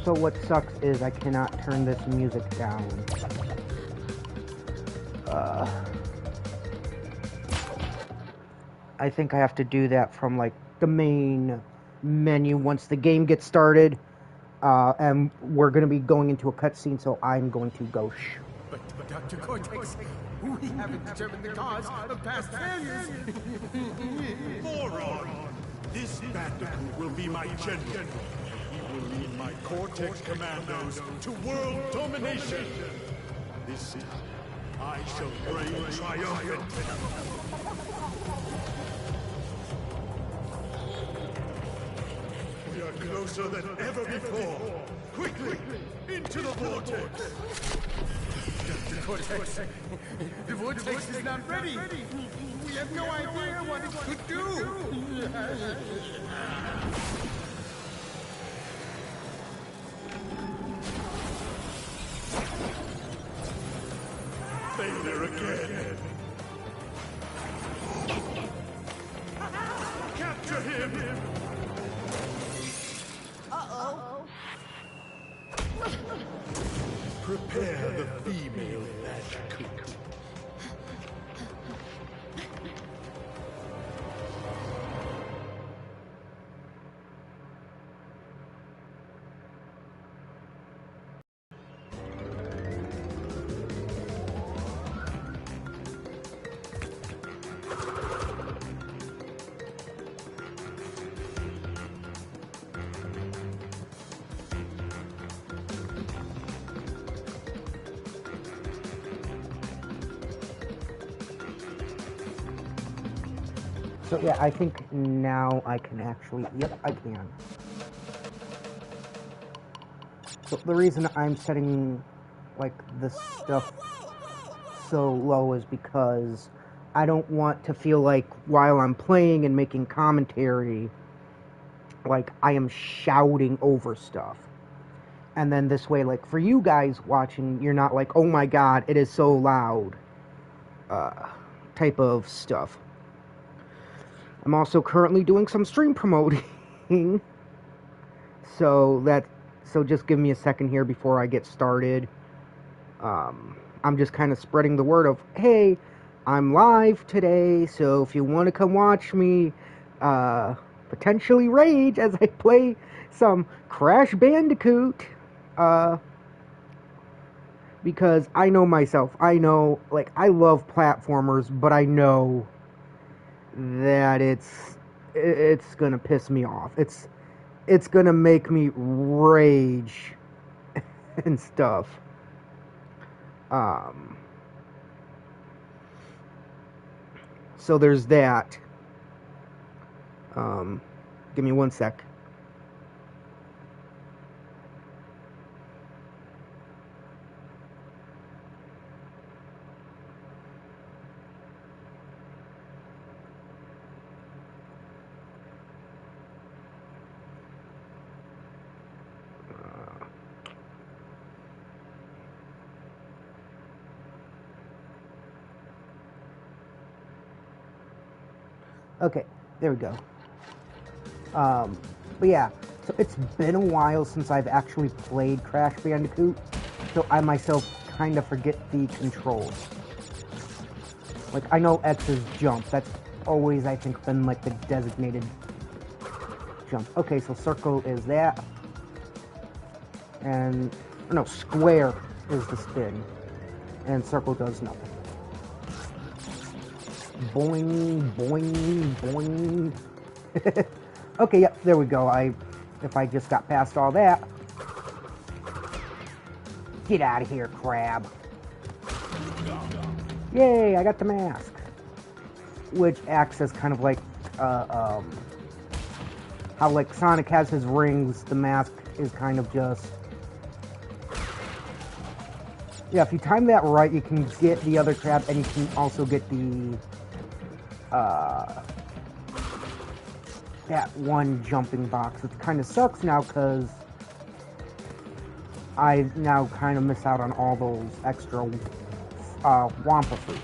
Also, what sucks is I cannot turn this music down. I think I have to do that from, like, the main menu once the game gets started. And we're going to be going into a cutscene, so I'm going to go shh. But Dr. Cortex, we haven't determined the cause of past failures. Moron! This Bandicoot will be my general. He will lead my Cortex commandos to world domination. This time, I shall reign triumphant. We are closer than ever before. Quickly, into the vortex. Dr. Cortex, the vortex is not ready. We have no idea what it could do. Failure again. Capture him! Uh-oh. Prepare the female Bandicoot. So yeah, I think now I can actually, yep, I can. So the reason I'm setting, like, this stuff so low is because I don't want to feel like while I'm playing and making commentary, like, I am shouting over stuff. And then this way, like, for you guys watching, you're not like, oh my god, it is so loud, type of stuff. I'm also currently doing some stream promoting, so just give me a second here before I get started. I'm just kind of spreading the word of, hey, I'm live today, so if you want to come watch me potentially rage as I play some Crash Bandicoot, because I know myself, I know, like, I love platformers, but I know that it's gonna piss me off. It's gonna make me rage and stuff. So there's that. Give me one sec. Okay, there we go. But yeah, so it's been a while since I've actually played Crash Bandicoot, so I myself kind of forget the controls. Like, I know X is jump. That's always, I think, been, like, the designated jump. Okay, so circle is that. And, no, square is the spin. And circle does nothing. Boing, boing, boing. Okay, yep, there we go. If I just got past all that. Get out of here, crab. Yay, I got the mask. Which acts as kind of like, how like Sonic has his rings, the mask is kind of just... Yeah, if you time that right, you can get the other crab, and you can also get the... that one jumping box, which kind of sucks now because I now kind of miss out on all those extra Wampa fruits.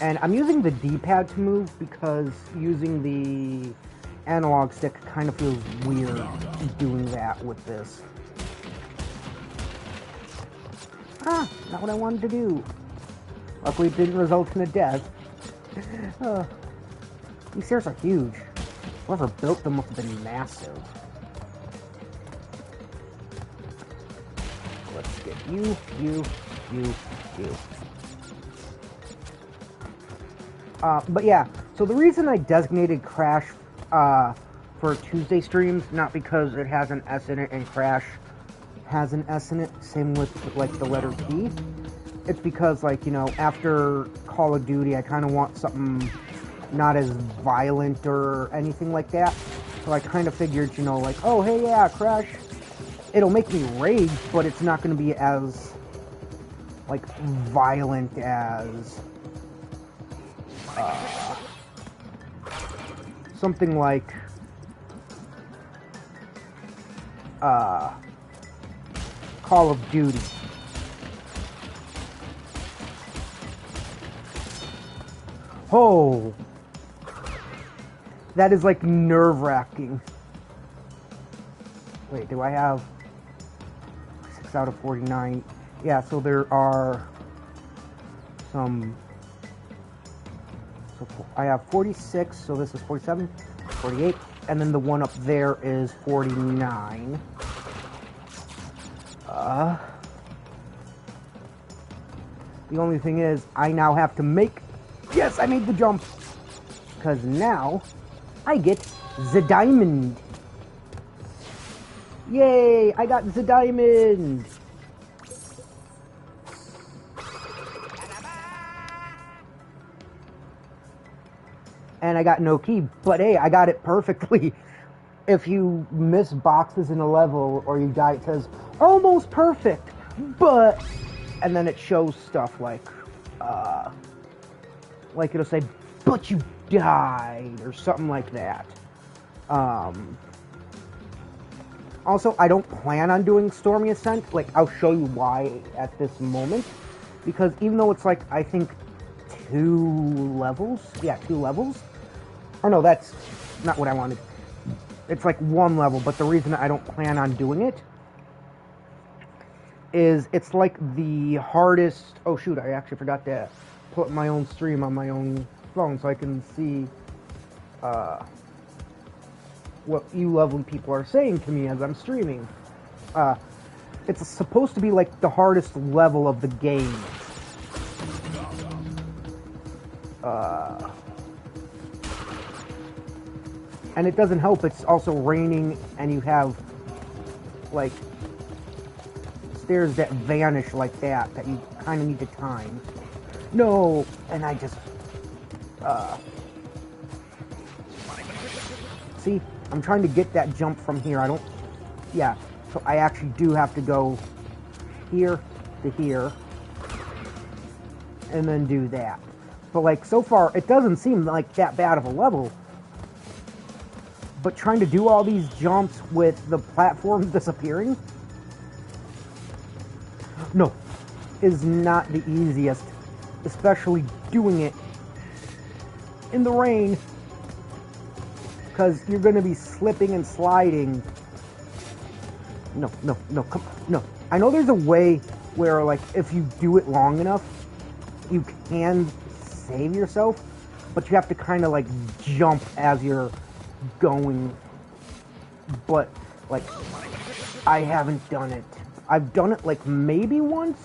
And I'm using the D-pad to move because using the analog stick kind of feels weird doing that with this. Ah, not what I wanted to do. Luckily, it didn't result in a death. These stairs are huge. Whoever built them must have been massive. Let's get you. But yeah, so the reason I designated Crash for Tuesday streams, not because it has an S in it and Crash has an S in it, same with like the letter T. It's because, like, you know, after Call of Duty, I kind of want something not as violent or anything like that. So I kind of figured, you know, like, oh, hey, yeah, Crash, it'll make me rage, but it's not going to be as, like, violent as something like Call of Duty. Oh, that is like nerve-wracking. Wait, do I have 6 out of 49? Yeah, so there are some. So I have 46, so this is 47, 48, and then the one up there is 49. The only thing is, I now have to make. Yes, I made the jump! Because now, I get the diamond! Yay! I got the diamond! And I got no key, but hey, I got it perfectly. If you miss boxes in a level, or you die, it says, almost perfect, but... And then it shows stuff like it'll say, but you died, or something like that. Also, I don't plan on doing Stormy Ascent. Like, I'll show you why at this moment. Because even though it's like, I think, 2 levels? Yeah, 2 levels? Or no, that's not what I wanted. It's like 1 level, but the reason I don't plan on doing it is it's like the hardest... Oh shoot, I actually forgot to put my own stream on my own phone so I can see what you lovely people are saying to me as I'm streaming. It's supposed to be like the hardest level of the game. And it doesn't help, it's also raining and you have like stairs that vanish like that you kind of need to time. No, and I just see, I'm trying to get that jump from here. Yeah, so I actually do have to go here to here and then do that. But like, so far it doesn't seem like that bad of a level, but trying to do all these jumps with the platform disappearing, no, is not the easiest, especially doing it in the rain, because you're going to be slipping and sliding. No, come on, no. I know there's a way where, like, if you do it long enough, you can save yourself, but you have to kind of, like, jump as you're going. But, like, I haven't done it. I've done it, like, maybe once.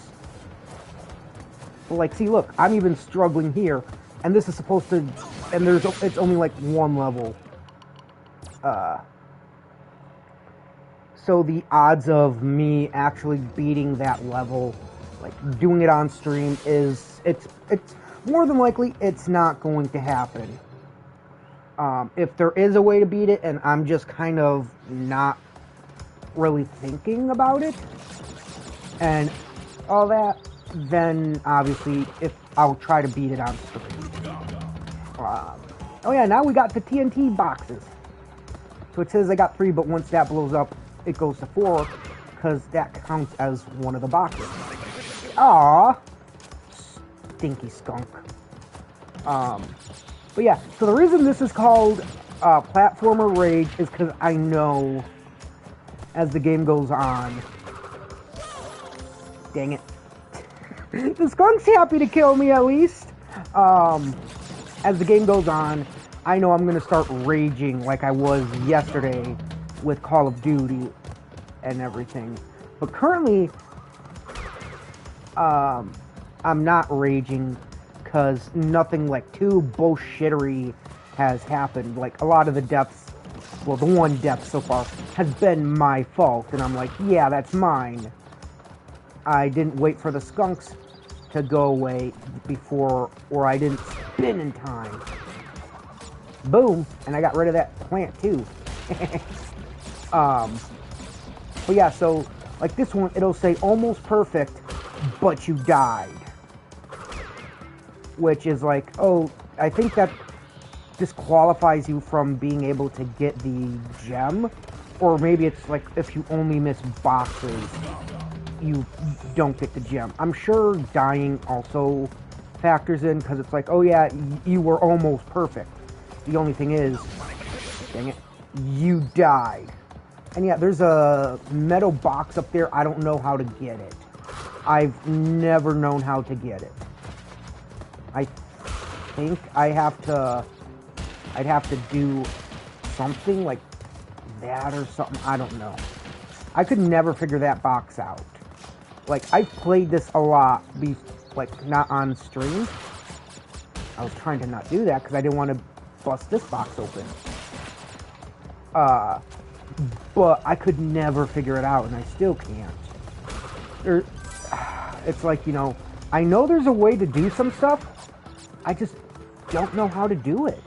But, like, see, look, I'm even struggling here, and this is supposed to, and it's only, like, 1 level. So the odds of me actually beating that level, like, doing it on stream it's more than likely, it's not going to happen. If there is a way to beat it, and I'm just kind of not really thinking about it, and all that, then obviously, I'll try to beat it on stream. Oh yeah, now we got the TNT boxes. So it says I got 3, but once that blows up, it goes to 4, because that counts as one of the boxes. Aww, stinky skunk. But yeah, so the reason this is called Platformer rage is because I know as the game goes on. Dang it. The skunk's happy to kill me at least. As the game goes on, I know I'm going to start raging like I was yesterday with Call of Duty and everything. But currently, I'm not raging because nothing like too bullshittery has happened. Like a lot of the deaths, well, the one death so far has been my fault, and I'm like, yeah, that's mine. I didn't wait for the skunks to go away before, or I didn't spin in time. Boom, and I got rid of that plant too. But yeah, so like this one, it'll say almost perfect, but you died. Which is like, oh, I think that disqualifies you from being able to get the gem. Or maybe it's like if you only miss boxes, you don't get the gem. I'm sure dying also factors in, because it's like, oh yeah, you were almost perfect. The only thing is, dang it, you died. And yeah, there's a metal box up there. I don't know how to get it. I've never known how to get it. I think I'd have to do something like that or something. I don't know. I could never figure that box out. Like, I've played this a lot, like, not on stream. I was trying to not do that because I didn't want to bust this box open. But I could never figure it out, and I still can't. It's like, you know, I know there's a way to do some stuff. I just don't know how to do it.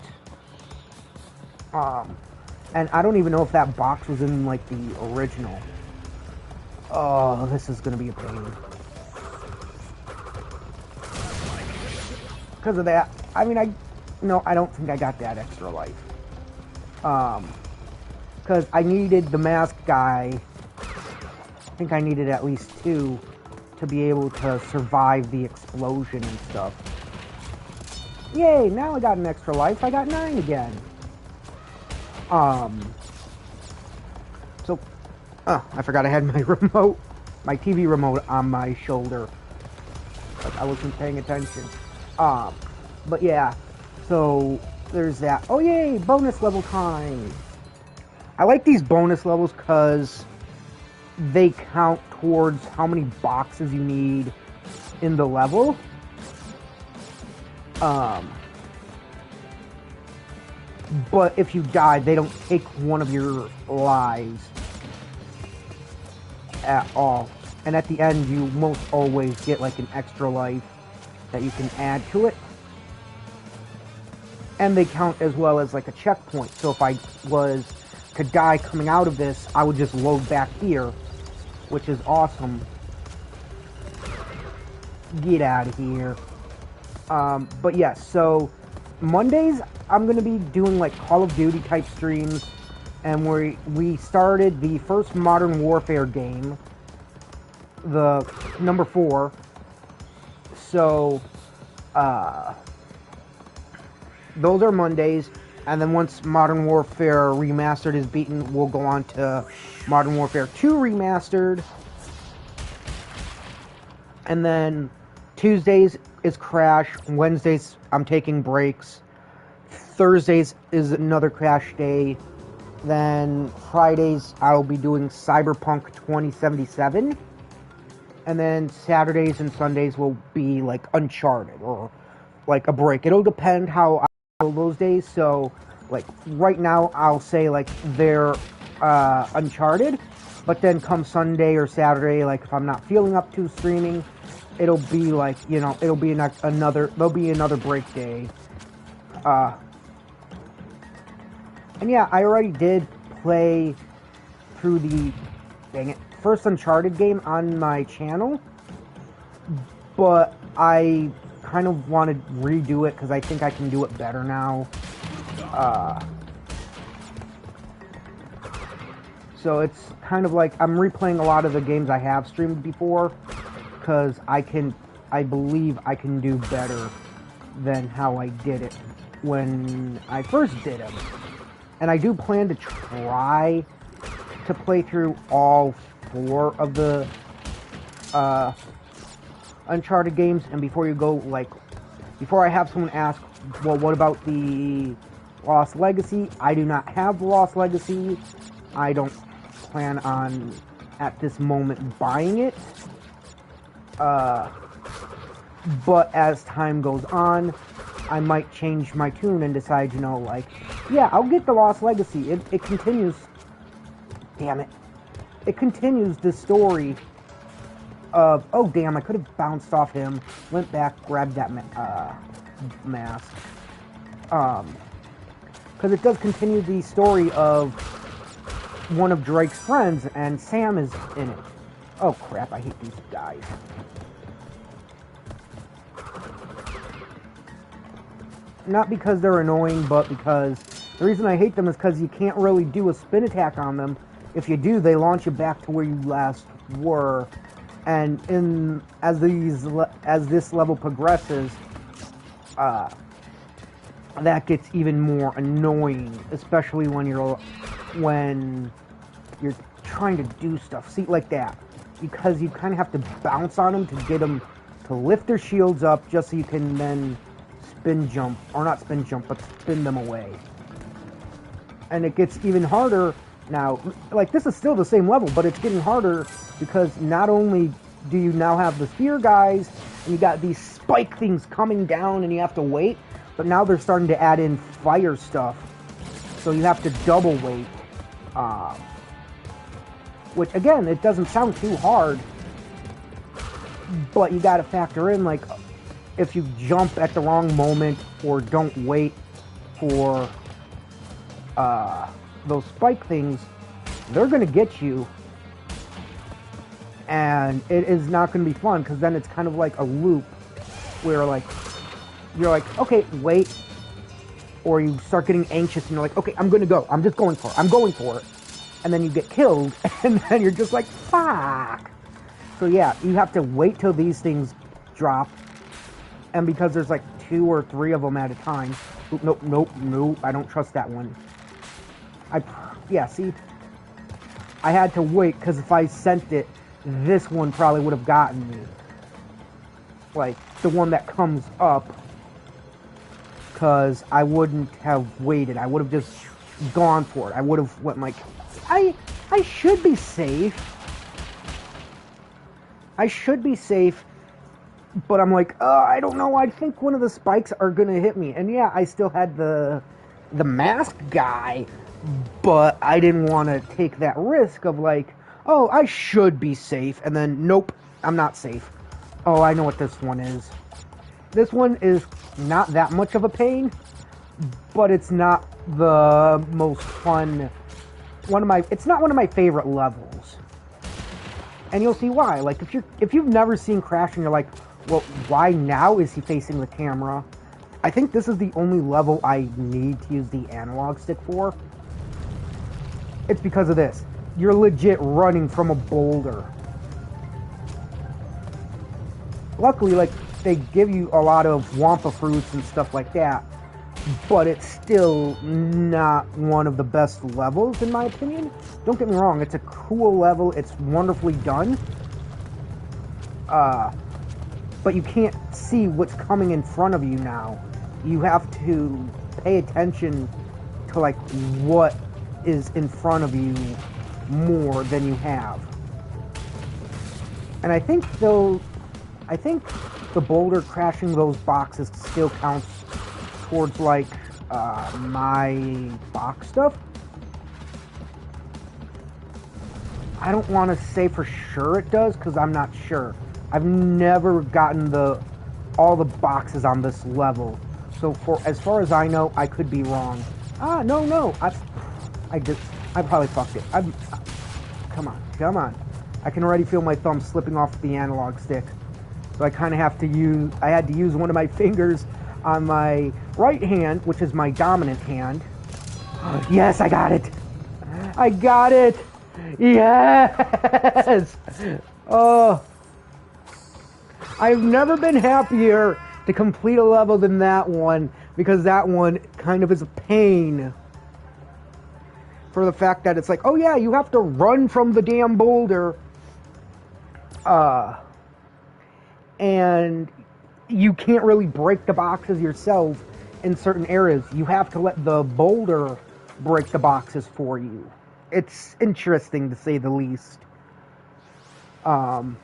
And I don't even know if that box was in, like, the original. Oh, this is gonna be a pain. Because of that, I mean, I don't think I got that extra life. Because I needed the mask guy. I think I needed at least 2 to be able to survive the explosion and stuff. Yay, now I got an extra life. I got 9 again. So, I forgot I had my remote, my TV remote on my shoulder. Like I wasn't paying attention. But yeah, so there's that. Oh yay, bonus level time. I like these bonus levels because they count towards how many boxes you need in the level. But if you die, they don't take one of your lives at all. And at the end, you most always get like an extra life that you can add to it. And they count as well as like a checkpoint. So if I was to die coming out of this, I would just load back here, which is awesome. Get out of here. But yes, so Mondays I'm going to be doing like Call of Duty type streams, and we started the first Modern Warfare game, the number 4. So those are Mondays, and then once Modern Warfare Remastered is beaten, we'll go on to Modern Warfare 2 Remastered. And then Tuesdays is Crash, Wednesdays I'm taking breaks, Thursdays is another Crash day, then Fridays I'll be doing Cyberpunk 2077, and then Saturdays and Sundays will be like Uncharted or like a break. It'll depend how I feel those days. So like right now I'll say like they're Uncharted, but then come Sunday or Saturday, like if I'm not feeling up to streaming, it'll be like, you know, it'll be there'll be another break day. And yeah, I already did play through the, dang it, first Uncharted game on my channel, but I kind of want to redo it because I think I can do it better now. So it's kind of like I'm replaying a lot of the games I have streamed before, because I believe I can do better than how I did it when I first did them. And I do plan to try to play through all 4 of the Uncharted games. And before you go, like, before I have someone ask, well, what about the Lost Legacy? I do not have the Lost Legacy. I don't plan on, at this moment, buying it. But as time goes on, I might change my tune and decide, you know, like, yeah, I'll get the Lost Legacy. It continues, damn it, it continues the story of, oh damn, I could have bounced off him, went back, grabbed that mask. Because it does continue the story of one of Drake's friends, and Sam is in it. Oh crap, I hate these guys. Not because they're annoying, but because the reason I hate them is because you can't really do a spin attack on them. If you do, they launch you back to where you last were. And as this level progresses, that gets even more annoying, especially when you're trying to do stuff. See, like that, because you kind of have to bounce on them to get them to lift their shields up, just so you can then spin jump, or not spin jump, but spin them away. And it gets even harder now. Like, this is still the same level, but it's getting harder because not only do you now have the spear guys, and you got these spike things coming down and you have to wait, but now they're starting to add in fire stuff, so you have to double wait. Which, again, it doesn't sound too hard, but you gotta factor in, like, if you jump at the wrong moment or don't wait for those spike things, they're gonna get you, and it is not gonna be fun, because then it's kind of like a loop where, like, you're like, okay, wait, or you start getting anxious and you're like, okay, I'm gonna go, I'm just going for it, I'm going for it, and then you get killed, and then you're just like, fuck. So yeah, you have to wait till these things drop. And because there's like 2 or 3 of them at a time. Nope, I don't trust that one. Yeah, see? I had to wait, because if I sent it, this one probably would have gotten me. Like, the one that comes up. Because I wouldn't have waited. I would have just gone for it. I would have went like, I should be safe. I should be safe. But I'm like, I don't know, I think one of the spikes are gonna hit me. And yeah, I still had the mask guy, but I didn't want to take that risk of like, oh, I should be safe, and then, nope, I'm not safe. Oh, I know what this one is. This one is not that much of a pain, but it's not the most fun, it's not one of my favorite levels. And you'll see why. Like, if you've never seen Crash and you're like, well, why now is he facing the camera? I think this is the only level I need to use the analog stick for. It's because of this. You're legit running from a boulder. Luckily, like, they give you a lot of Wampa fruits and stuff like that, but it's still not one of the best levels, in my opinion. Don't get me wrong, it's a cool level, it's wonderfully done. But you can't see what's coming in front of you now. You have to pay attention to, like, what is in front of you more than you have. And I think the boulder crashing those boxes still counts towards, like, my box stuff. I don't want to say for sure it does, because I'm not sure. I've never gotten all the boxes on this level, so as far as I know, I could be wrong. No, I probably fucked it. Come on. I can already feel my thumb slipping off the analog stick, so I kind of have to I had to use one of my fingers on my right hand, which is my dominant hand. Yes, I got it. I got it. Yes. Oh. I've never been happier to complete a level than that one, because that one kind of is a pain. for the fact that it's like, oh yeah, you have to run from the damn boulder, and you can't really break the boxes yourself in certain areas. You have to let the boulder break the boxes for you. It's interesting, to say the least. And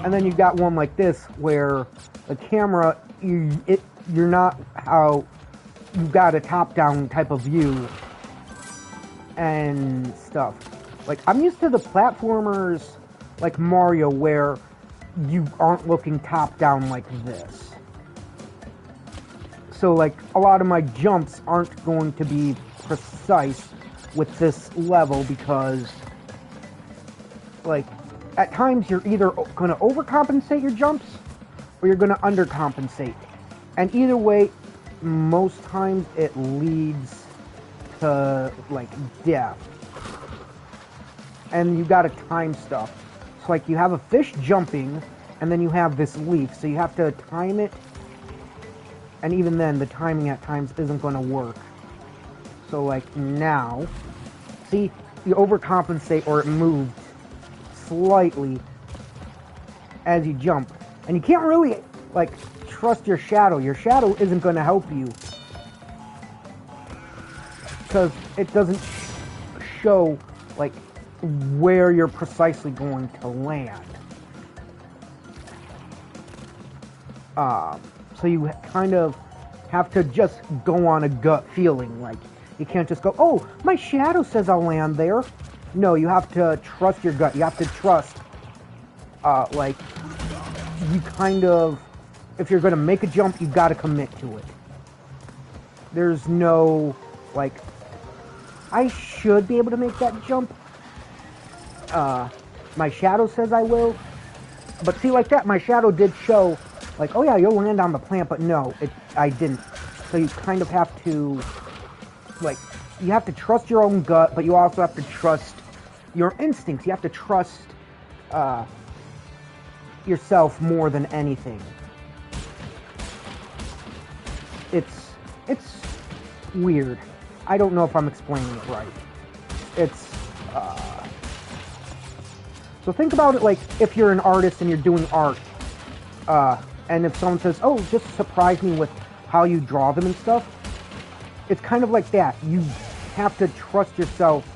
then you got one like this where the camera, you're not how you've got a top-down type of view and stuff. Like, I'm used to the platformers like Mario where you aren't looking top-down like this. So, like, a lot of my jumps aren't going to be precise with this level because, like, at times you're either going to overcompensate your jumps or you're going to undercompensate. And either way, most times it leads to, like, death. And you gotta time stuff. So, like, you have a fish jumping, and then you have this leaf, so you have to time it. And even then, the timing at times isn't gonna work. So, like, now, see, you overcompensate, or it moved slightly as you jump. And you can't really, like, trust your shadow. Your shadow isn't gonna help you. Because it doesn't show, like, where you're precisely going to land. So you kind of have to just go on a gut feeling. Like, you can't just go, oh, my shadow says I'll land there. No, you have to trust your gut. You have to trust, like, you kind of, if you're going to make a jump, you got to commit to it. There's no, like, I should be able to make that jump. My shadow says I will. But see, like that, my shadow did show, like, oh yeah, you'll land on the plant, but no, I didn't. So you kind of have to, like, you have to trust your own gut, but you also have to trust your instincts. You have to trust yourself more than anything. It's weird. I don't know if I'm explaining it right. So think about it like if you're an artist and you're doing art, and if someone says, oh, just surprise me with how you draw them and stuff, it's kind of like that. You have to trust yourself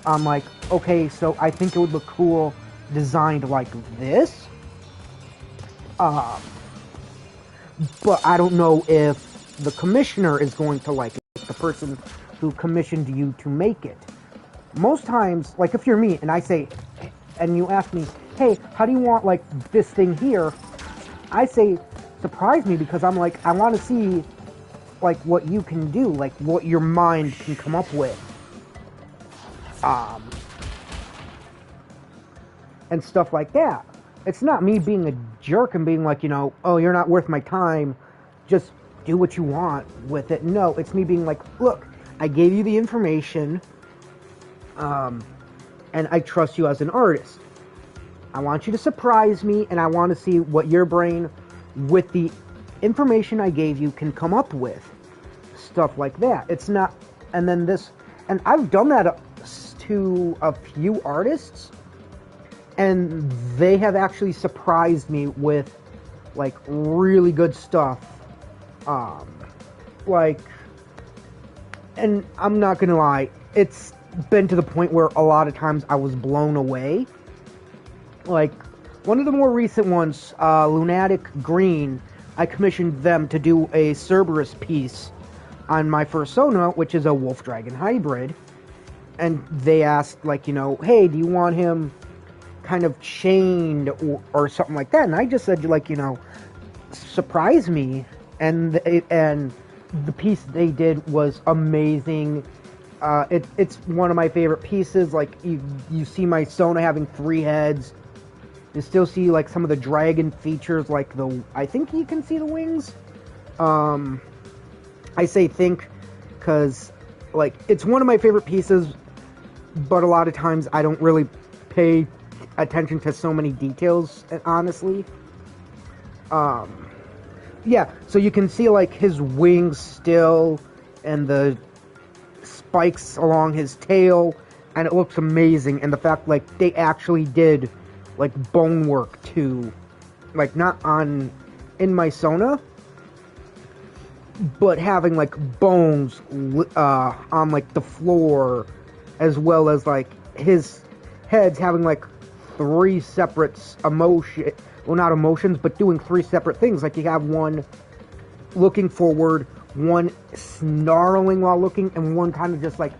on, like, okay, so I think it would look cool designed like this, but I don't know if the commissioner is going to like it, the person who commissioned you to make it. Most times, like if you're me and I say, and you ask me, hey, how do you want, like, this thing here? I say, surprise me, because I'm like, I want to see, like, what you can do, like, what your mind can come up with. And stuff like that. It's not me being a jerk and being like, you know, oh, you're not worth my time, just do what you want with it. No, it's me being like, look, I gave you the information, and I trust you as an artist. I want you to surprise me, and I want to see what your brain, with the information I gave you, can come up with. Stuff like that. It's not, and then this, and I've done that to a few artists, and they have actually surprised me with, like, really good stuff. Like, and I'm not gonna lie, it's been to the point where a lot of times I was blown away. Like, one of the more recent ones, Lunatic Green, I commissioned them to do a Cerberus piece on my Persona, which is a Wolf Dragon hybrid. And they asked, like, you know, hey, do you want him kind of chained or something like that? And I just said, like, you know, surprise me. And the piece they did was amazing. It's one of my favorite pieces. Like, you see my Sona having 3 heads. You still see, like, some of the dragon features, like I think you can see the wings. I say think because, like, it's one of my favorite pieces, but a lot of times I don't really pay attention to so many details, honestly. Yeah, so you can see, like, his wings still, and the spikes along his tail, and it looks amazing. And the fact, like, they actually did, like, bone work too, like, not in my Sona, but having, like, bones on, like, the floor, as well as, like, his head's having, like, 3 separate not emotions, but doing 3 separate things. Like, you have one looking forward, one snarling while looking, and one kind of just, like,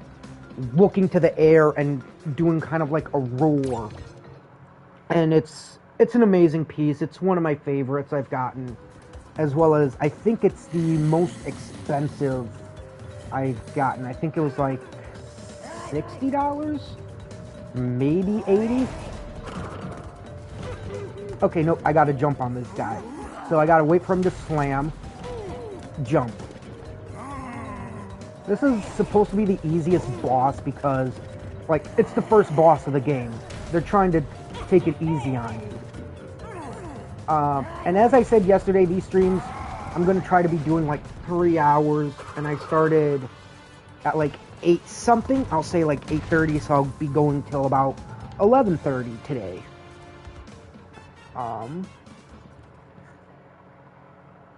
looking to the air and doing kind of like a roar. And it's an amazing piece. It's one of my favorites I've gotten, as well as I think it's the most expensive I've gotten. I think it was like $60, maybe $80. Okay, nope, I gotta jump on this guy. So I gotta wait for him to slam, jump. This is supposed to be the easiest boss because, like, it's the first boss of the game. They're trying to take it easy on you. And as I said yesterday, these streams, I'm going to try to be doing, like, 3 hours. And I started at, like, 8 something. I'll say, like, 8:30, so I'll be going till about 11:30 today.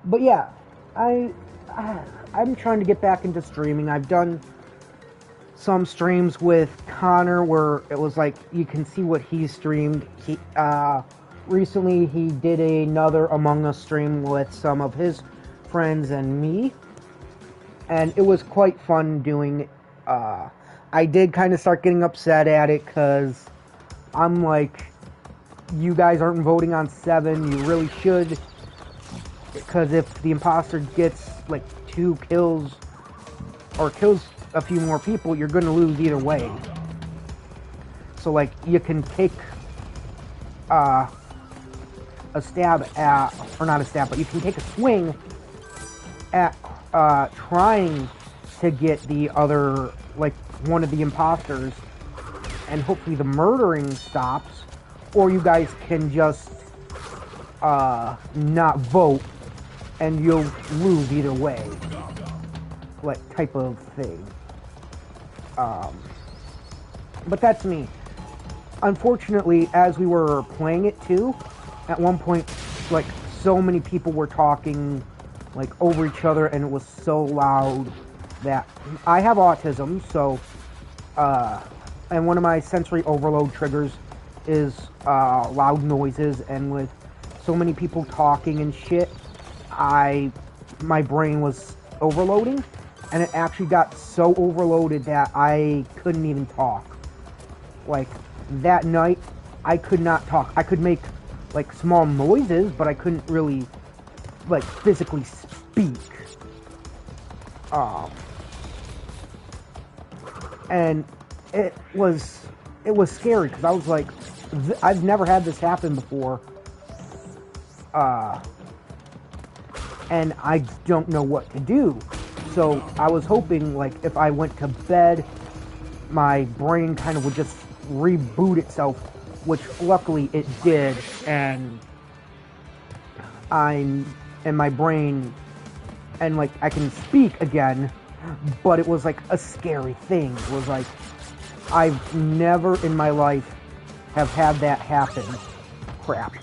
But yeah, I'm trying to get back into streaming. I've done some streams with Connor where it was like you can see what he streamed. Recently he did another Among Us stream with some of his friends and me, and it was quite fun doing. I did kind of start getting upset at it because I'm like, you guys aren't voting on 7. You really should. Because if the imposter gets, like, 2 kills, or kills a few more people, you're going to lose either way. So, like, you can take a stab at, or not a stab, but you can take a swing at trying to get the other, like, one of the imposters, and hopefully the murdering stops, or you guys can just not vote, and you'll lose either way, like, type of thing. But that's me. Unfortunately, as we were playing it too, at one point, like, so many people were talking, like, over each other, and it was so loud that I have autism, so, and one of my sensory overload triggers is loud noises, and with so many people talking and shit, my brain was overloading, and it actually got so overloaded that I couldn't even talk. Like, that night, I could not talk. I could make, like, small noises, but I couldn't really, like, physically speak. And it was scary, because I was like, I've never had this happen before. And I don't know what to do. So I was hoping, like, if I went to bed, my brain kind of would just reboot itself, which luckily it did, and my brain, and, like, I can speak again, but it was like a scary thing. It was like, I've never in my life have had that happen. Crap.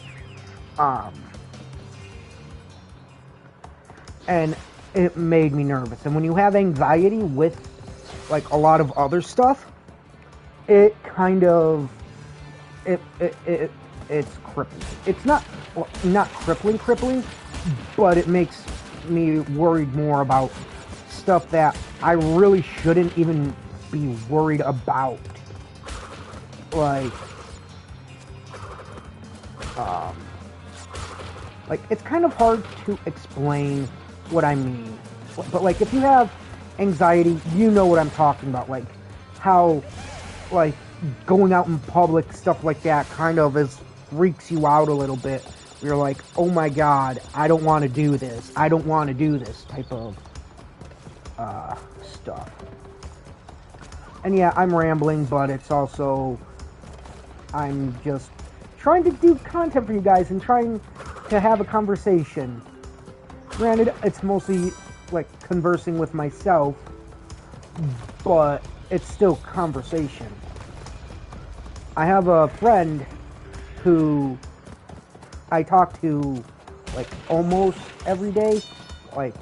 And it made me nervous. And when you have anxiety with, like, a lot of other stuff, it kind of, it's crippling. It's not crippling, but it makes me worried more about stuff that I really shouldn't even be worried about. Like, it's kind of hard to explain what I mean. But, like, if you have anxiety, you know what I'm talking about. Like, how, like, going out in public, stuff like that, kind of freaks you out a little bit. You're like, oh my god, I don't want to do this. I don't want to do this type of stuff. And yeah, I'm rambling, but it's also, I'm just trying to do content for you guys and trying to have a conversation. Granted, it's mostly, like, conversing with myself, but it's still conversation. I have a friend who I talk to like almost every day. Like,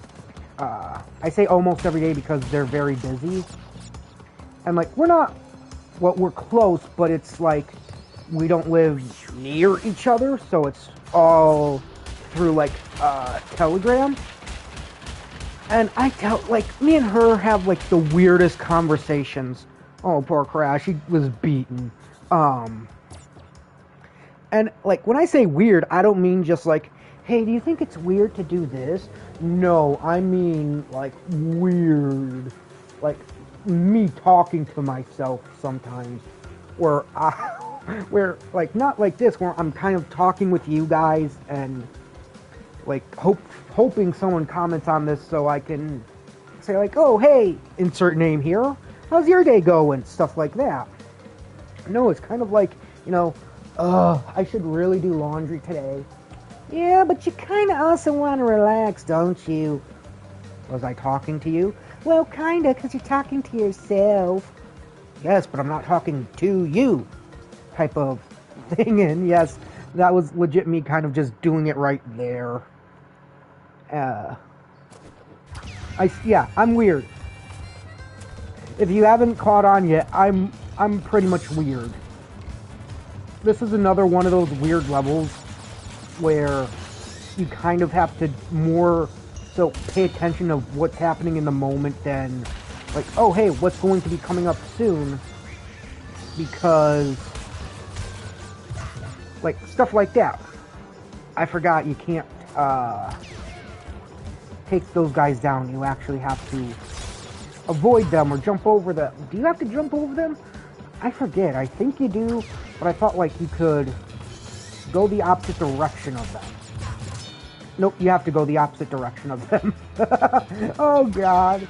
I say almost every day because they're very busy. And like, we're close, but it's like we don't live near each other, so it's all through like Telegram. And me and her have like the weirdest conversations. Oh, poor Crash, he was beaten. And like when I say weird, I don't mean just like, hey, do you think it's weird to do this? No, I mean like weird. Like me talking to myself sometimes, where like not like this, where I'm kind of talking with you guys and like hoping someone comments on this so I can say like, oh hey, insert name here. How's your day going? Stuff like that. No, it's kind of like, I should really do laundry today. Yeah, but you kind of also want to relax, don't you? Was I talking to you? Well, kind of, because you're talking to yourself. Yes, but I'm not talking to you. Type of thing, and yes, that was legit me kind of just doing it right there. I'm weird. If you haven't caught on yet, I'm pretty much weird. This is another one of those weird levels where you kind of have to more so pay attention of what's happening in the moment than like, oh hey, what's going to be coming up soon, because like stuff like that. I forgot you can't take those guys down. You actually have to avoid them or jump over them. Do you have to jump over them? I forget. I think you do, but I thought like you could go the opposite direction of them. Nope, you have to go the opposite direction of them. Oh god.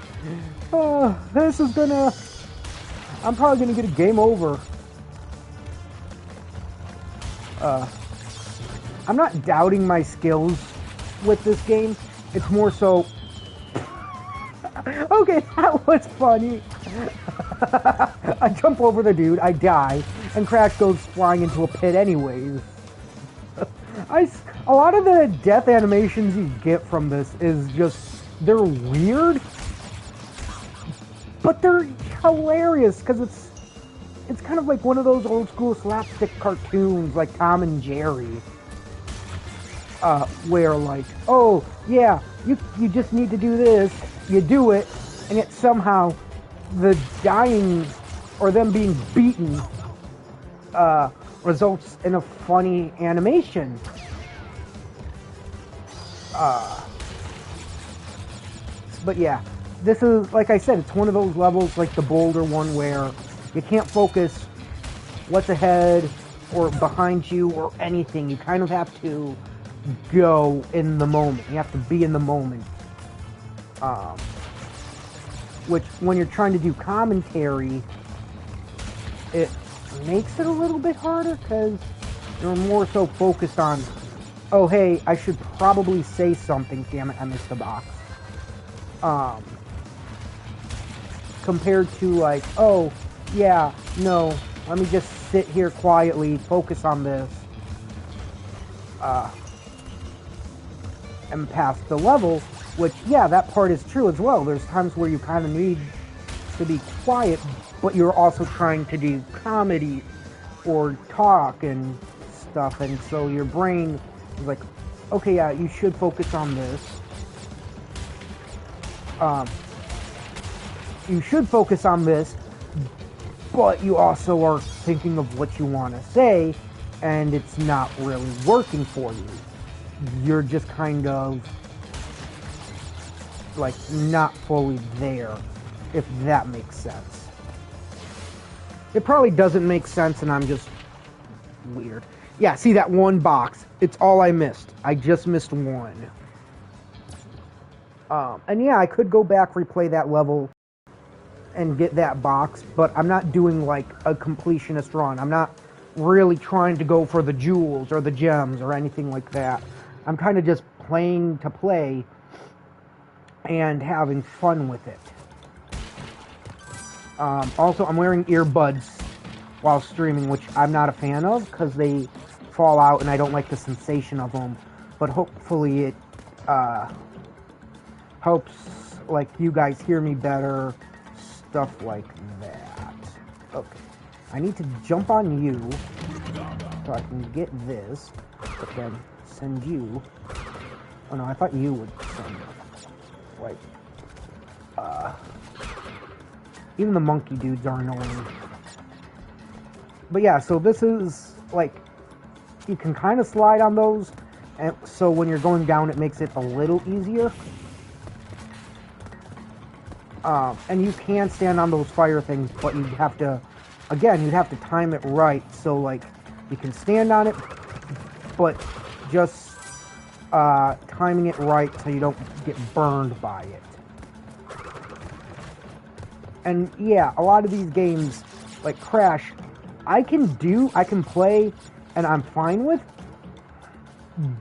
Oh, I'm probably gonna get a game over. I'm not doubting my skills with this game. It's more so... Okay, that was funny. I jump over the dude, I die, and Crash goes flying into a pit anyways. A lot of the death animations you get from this is just... They're weird, but they're hilarious, because it's kind of like one of those old school slapstick cartoons like Tom and Jerry. Where like, oh yeah, you just need to do this, you do it, and yet somehow the dying or them being beaten results in a funny animation. But yeah, this is, like I said, it's one of those levels like the Boulder one where you can't focus what's ahead or behind you or anything. You kind of have to go in the moment. You have to be in the moment. Which, when you're trying to do commentary, it makes it a little bit harder because you're more so focused on, oh hey, I should probably say something, damn it, I missed the box. Compared to like, oh yeah, no, let me just sit here quietly, focus on this, and pass the level, which, yeah, that part is true as well. There's times where you kind of need to be quiet, but you're also trying to do comedy or talk and stuff, and so your brain is like, okay, yeah, you should focus on this. You should focus on this, but you also are thinking of what you want to say, and it's not really working for you. You're just kind of like not fully there, if that makes sense. It probably doesn't make sense, and I'm just weird. Yeah, see that one box? It's all I missed. I just missed one. And yeah, I could go back, replay that level, and get that box, but I'm not doing like a completionist run. I'm not really trying to go for the jewels or the gems or anything like that. I'm kind of just playing to play and having fun with it. Also, I'm wearing earbuds while streaming, which I'm not a fan of because they fall out and I don't like the sensation of them. But hopefully it helps, like, you guys hear me better, stuff like that. Okay, I need to jump on you so I can get this, but then send you. Oh no, I thought you would send, like, even the monkey dudes are annoying. But yeah, so this is, like, you can kind of slide on those, and so when you're going down, it makes it a little easier. And you can stand on those fire things, but you'd have to, again, you'd have to time it right, so, like, you can stand on it, but just, timing it right so you don't get burned by it. And yeah, a lot of these games, like Crash, I can play, and I'm fine with,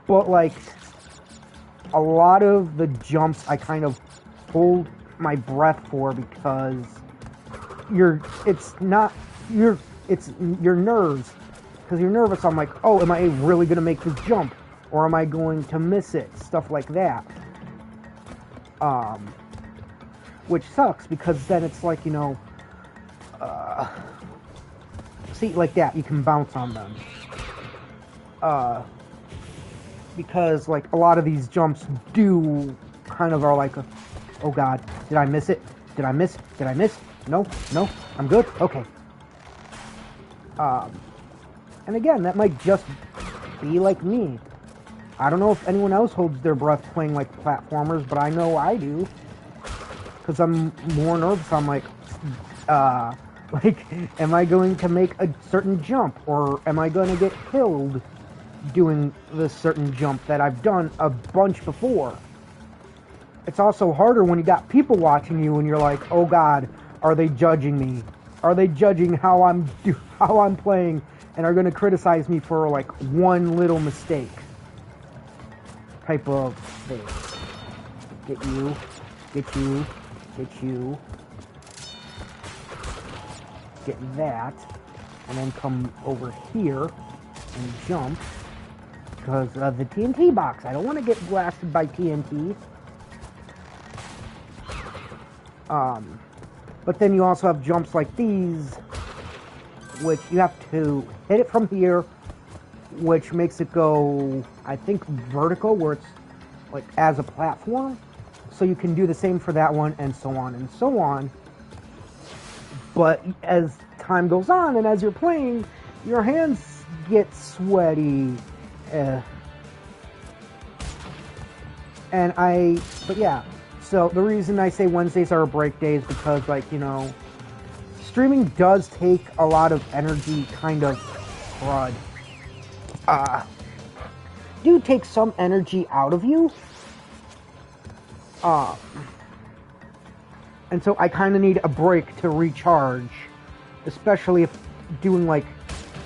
but, like, a lot of the jumps I kind of hold my breath for because it's your nerves, because you're nervous. I'm like, oh, am I really going to make this jump, or am I going to miss it, stuff like that, which sucks, because then it's like, you know, see, like that, you can bounce on them, because, like, a lot of these jumps do kind of are like, oh god, did I miss it? Did I miss? Did I miss? No, I'm good? Okay. And again, that might just be like me. I don't know if anyone else holds their breath playing, like, platformers, but I know I do. Because I'm more nervous. I'm like, am I going to make a certain jump? Or am I going to get killed doing this certain jump that I've done a bunch before? It's also harder when you got people watching you and you're like, oh god, are they judging me? Are they judging how I'm playing, and are going to criticize me for, like, one little mistake? Type of thing. Get you. Get that. And then come over here and jump. Because of the TNT box. I don't want to get blasted by TNT. But then you also have jumps like these, which you have to hit it from here, which makes it go, I think, vertical, where it's, like, as a platform. So you can do the same for that one, and so on and so on. But as time goes on, and as you're playing, your hands get sweaty. But yeah. So the reason I say Wednesdays are a break day is because, like, you know, streaming does take a lot of energy, kind of crud. Do take some energy out of you. And so I kind of need a break to recharge, especially if doing, like,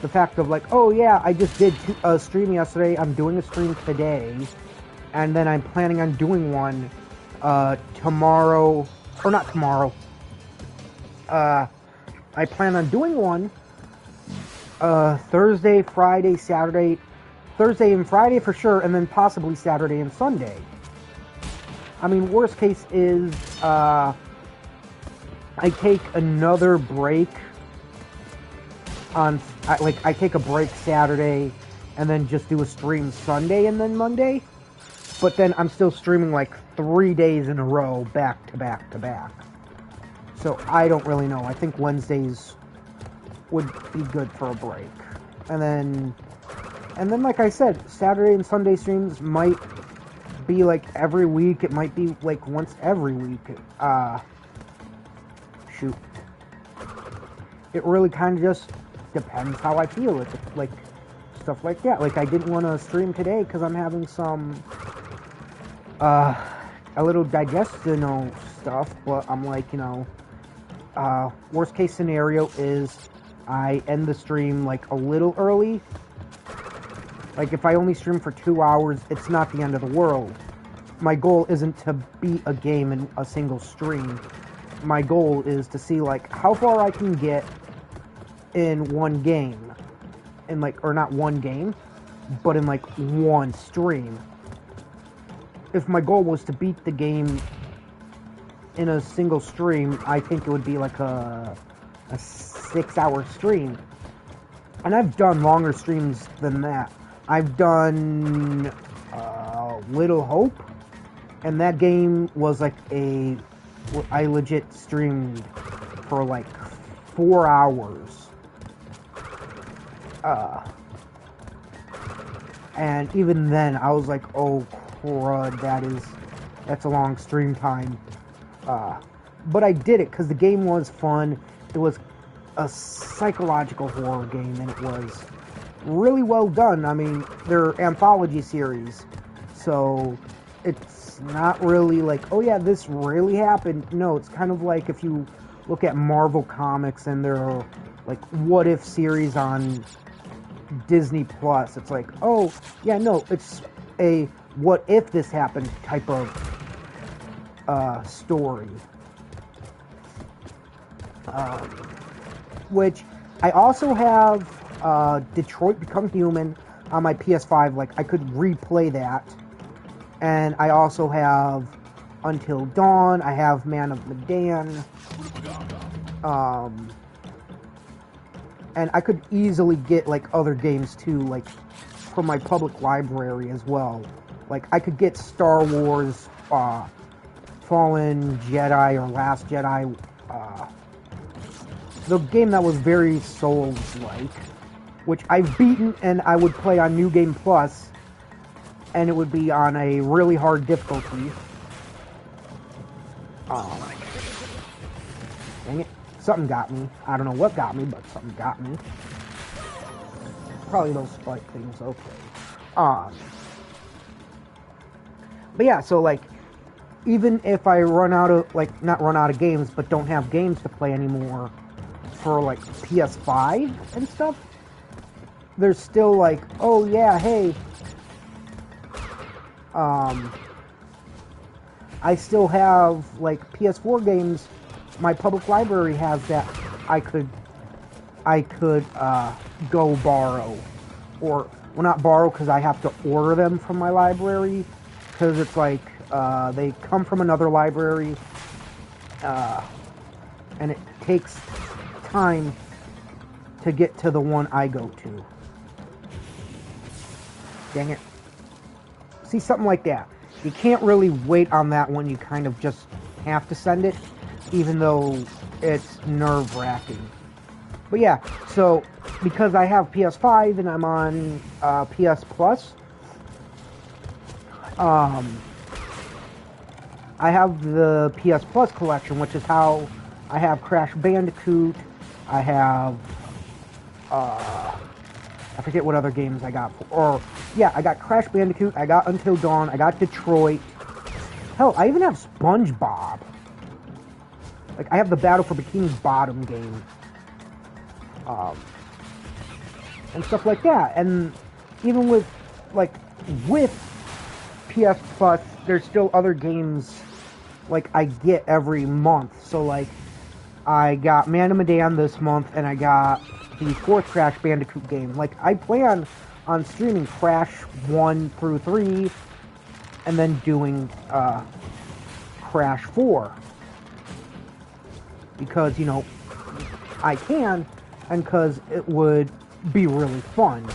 the fact of, like, oh yeah, I just did a stream yesterday, I'm doing a stream today, and then I'm planning on doing one tomorrow, or not tomorrow, I plan on doing one Thursday, Friday, Saturday, Thursday and Friday for sure, and then possibly Saturday and Sunday. I mean, worst case is I take another break on, I take a break Saturday and then just do a stream Sunday and then Monday. But then I'm still streaming like 3 days in a row, back to back to back. So I don't really know. I think Wednesdays would be good for a break. And then like I said, Saturday and Sunday streams might be like every week. It might be like once every week. Shoot. It really kind of just depends how I feel. It's like stuff like that. Like I didn't want to stream today because I'm having some a little digestional stuff, but I'm like, you know, worst case scenario is I end the stream like a little early. Like if I only stream for 2 hours, it's not the end of the world. My goal isn't to beat a game in a single stream. my goal is to see like how far I can get in one game, in like, or not one game, but in like one stream. If my goal was to beat the game in a single stream, I think it would be like a 6-hour stream. And I've done longer streams than that. I've done Little Hope, and that game was like I legit streamed for like 4 hours. And even then, I was like, oh crud, that's a long stream time. But I did it because the game was fun. It was a psychological horror game, and it was really well done. I mean, they're anthology series, so it's not really like, oh yeah, this really happened. No, it's kind of like if you look at Marvel Comics and their like what if series on Disney Plus. It's like, oh yeah, no, it's a what if this happened type of story. Which I also have Detroit Become Human on my PS5. Like, I could replay that. And I also have Until Dawn. I have Man of Medan. And I could easily get like other games too, like from my public library as well. Like, I could get Star Wars Fallen Jedi or Last Jedi, the game that was very Souls-like, which I've beaten, and I would play on New Game Plus, and it would be on a really hard difficulty. Dang it. Something got me. I don't know what got me, but something got me. Probably those spike things, okay. But yeah, so like, even if I run out of, like, not run out of games, but don't have games to play anymore for, like, PS5 and stuff, there's still, like, oh, yeah, hey, I still have, like, PS4 games my public library has that I could go borrow. Or, well, not borrow, because I have to order them from my library, because it's like, they come from another library, and it takes time to get to the one I go to. Dang it. See, something like that. You can't really wait on that one, you kind of just have to send it, even though it's nerve-wracking. But yeah, so, because I have PS5 and I'm on PS Plus, I have the PS Plus collection, which is how I have Crash Bandicoot, I have, I forget what other games I got, I got Crash Bandicoot, I got Until Dawn, I got Detroit, hell, I even have SpongeBob. Like, I have the Battle for Bikini Bottom game, and stuff like that, and even with PS Plus, there's still other games, like, I get every month. So, like, I got Man of Medan this month, and I got the 4th Crash Bandicoot game. Like, I plan on streaming Crash 1 through 3, and then doing, Crash 4. Because, you know, I can, and because it would be really fun.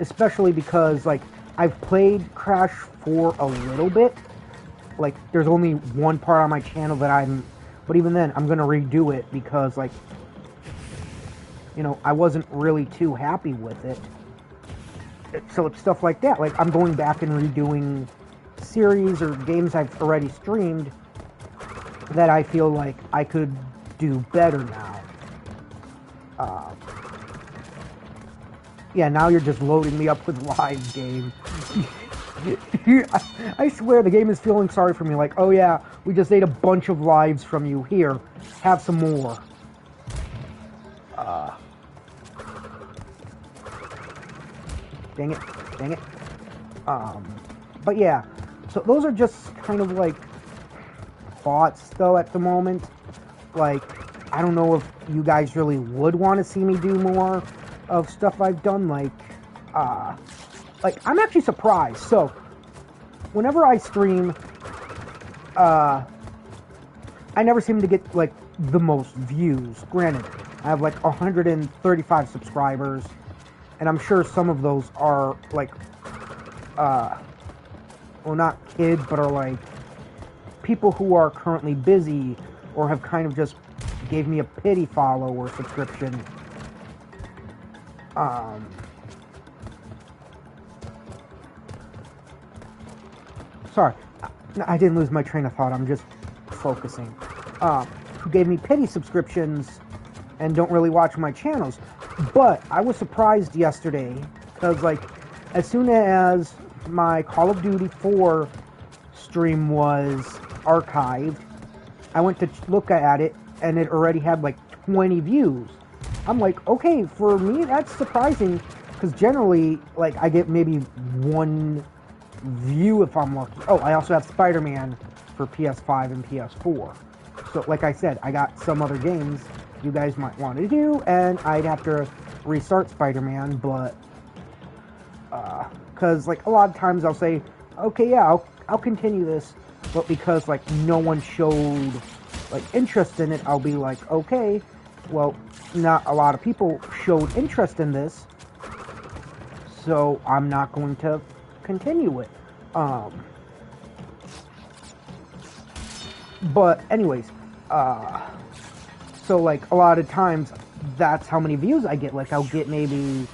Especially because, like, I've played Crash 4 a little bit. Like, there's only one part on my channel that but even then, I'm gonna redo it because, like, you know, I wasn't really too happy with it. So it's stuff like that. Like, I'm going back and redoing series or games I've already streamed that I feel like I could do better now. Yeah, now you're just loading me up with live game. I swear the game is feeling sorry for me, like, oh yeah, we just ate a bunch of lives from you. Here, have some more. Dang it. But yeah, So those are just kind of like thoughts though at the moment. Like, I don't know if you guys really would want to see me do more of stuff I've done. Like I'm actually surprised. So whenever I stream, I never seem to get like the most views. Granted, I have like 135 subscribers, and I'm sure some of those are like well, not kids, but are like people who are currently busy or have kind of just gave me a pity follow or subscription. Sorry, I didn't lose my train of thought. I'm just focusing. Who gave me pity subscriptions and don't really watch my channels. But I was surprised yesterday because, like, as soon as my Call of Duty 4 stream was archived, I went to look at it and it already had like 20 views. I'm like, okay, for me that's surprising because generally, like, I get maybe one view if I'm lucky. Oh, I also have Spider-Man for PS5 and PS4. So, like I said, I got some other games you guys might want to do, and I'd have to restart Spider-Man, but because like a lot of times I'll say, okay, yeah, I'll continue this, but because like no one showed like interest in it, I'll be like, okay, well, not a lot of people showed interest in this, so I'm not going to continue it. But anyways, so like a lot of times that's how many views I get. Like I'll get maybe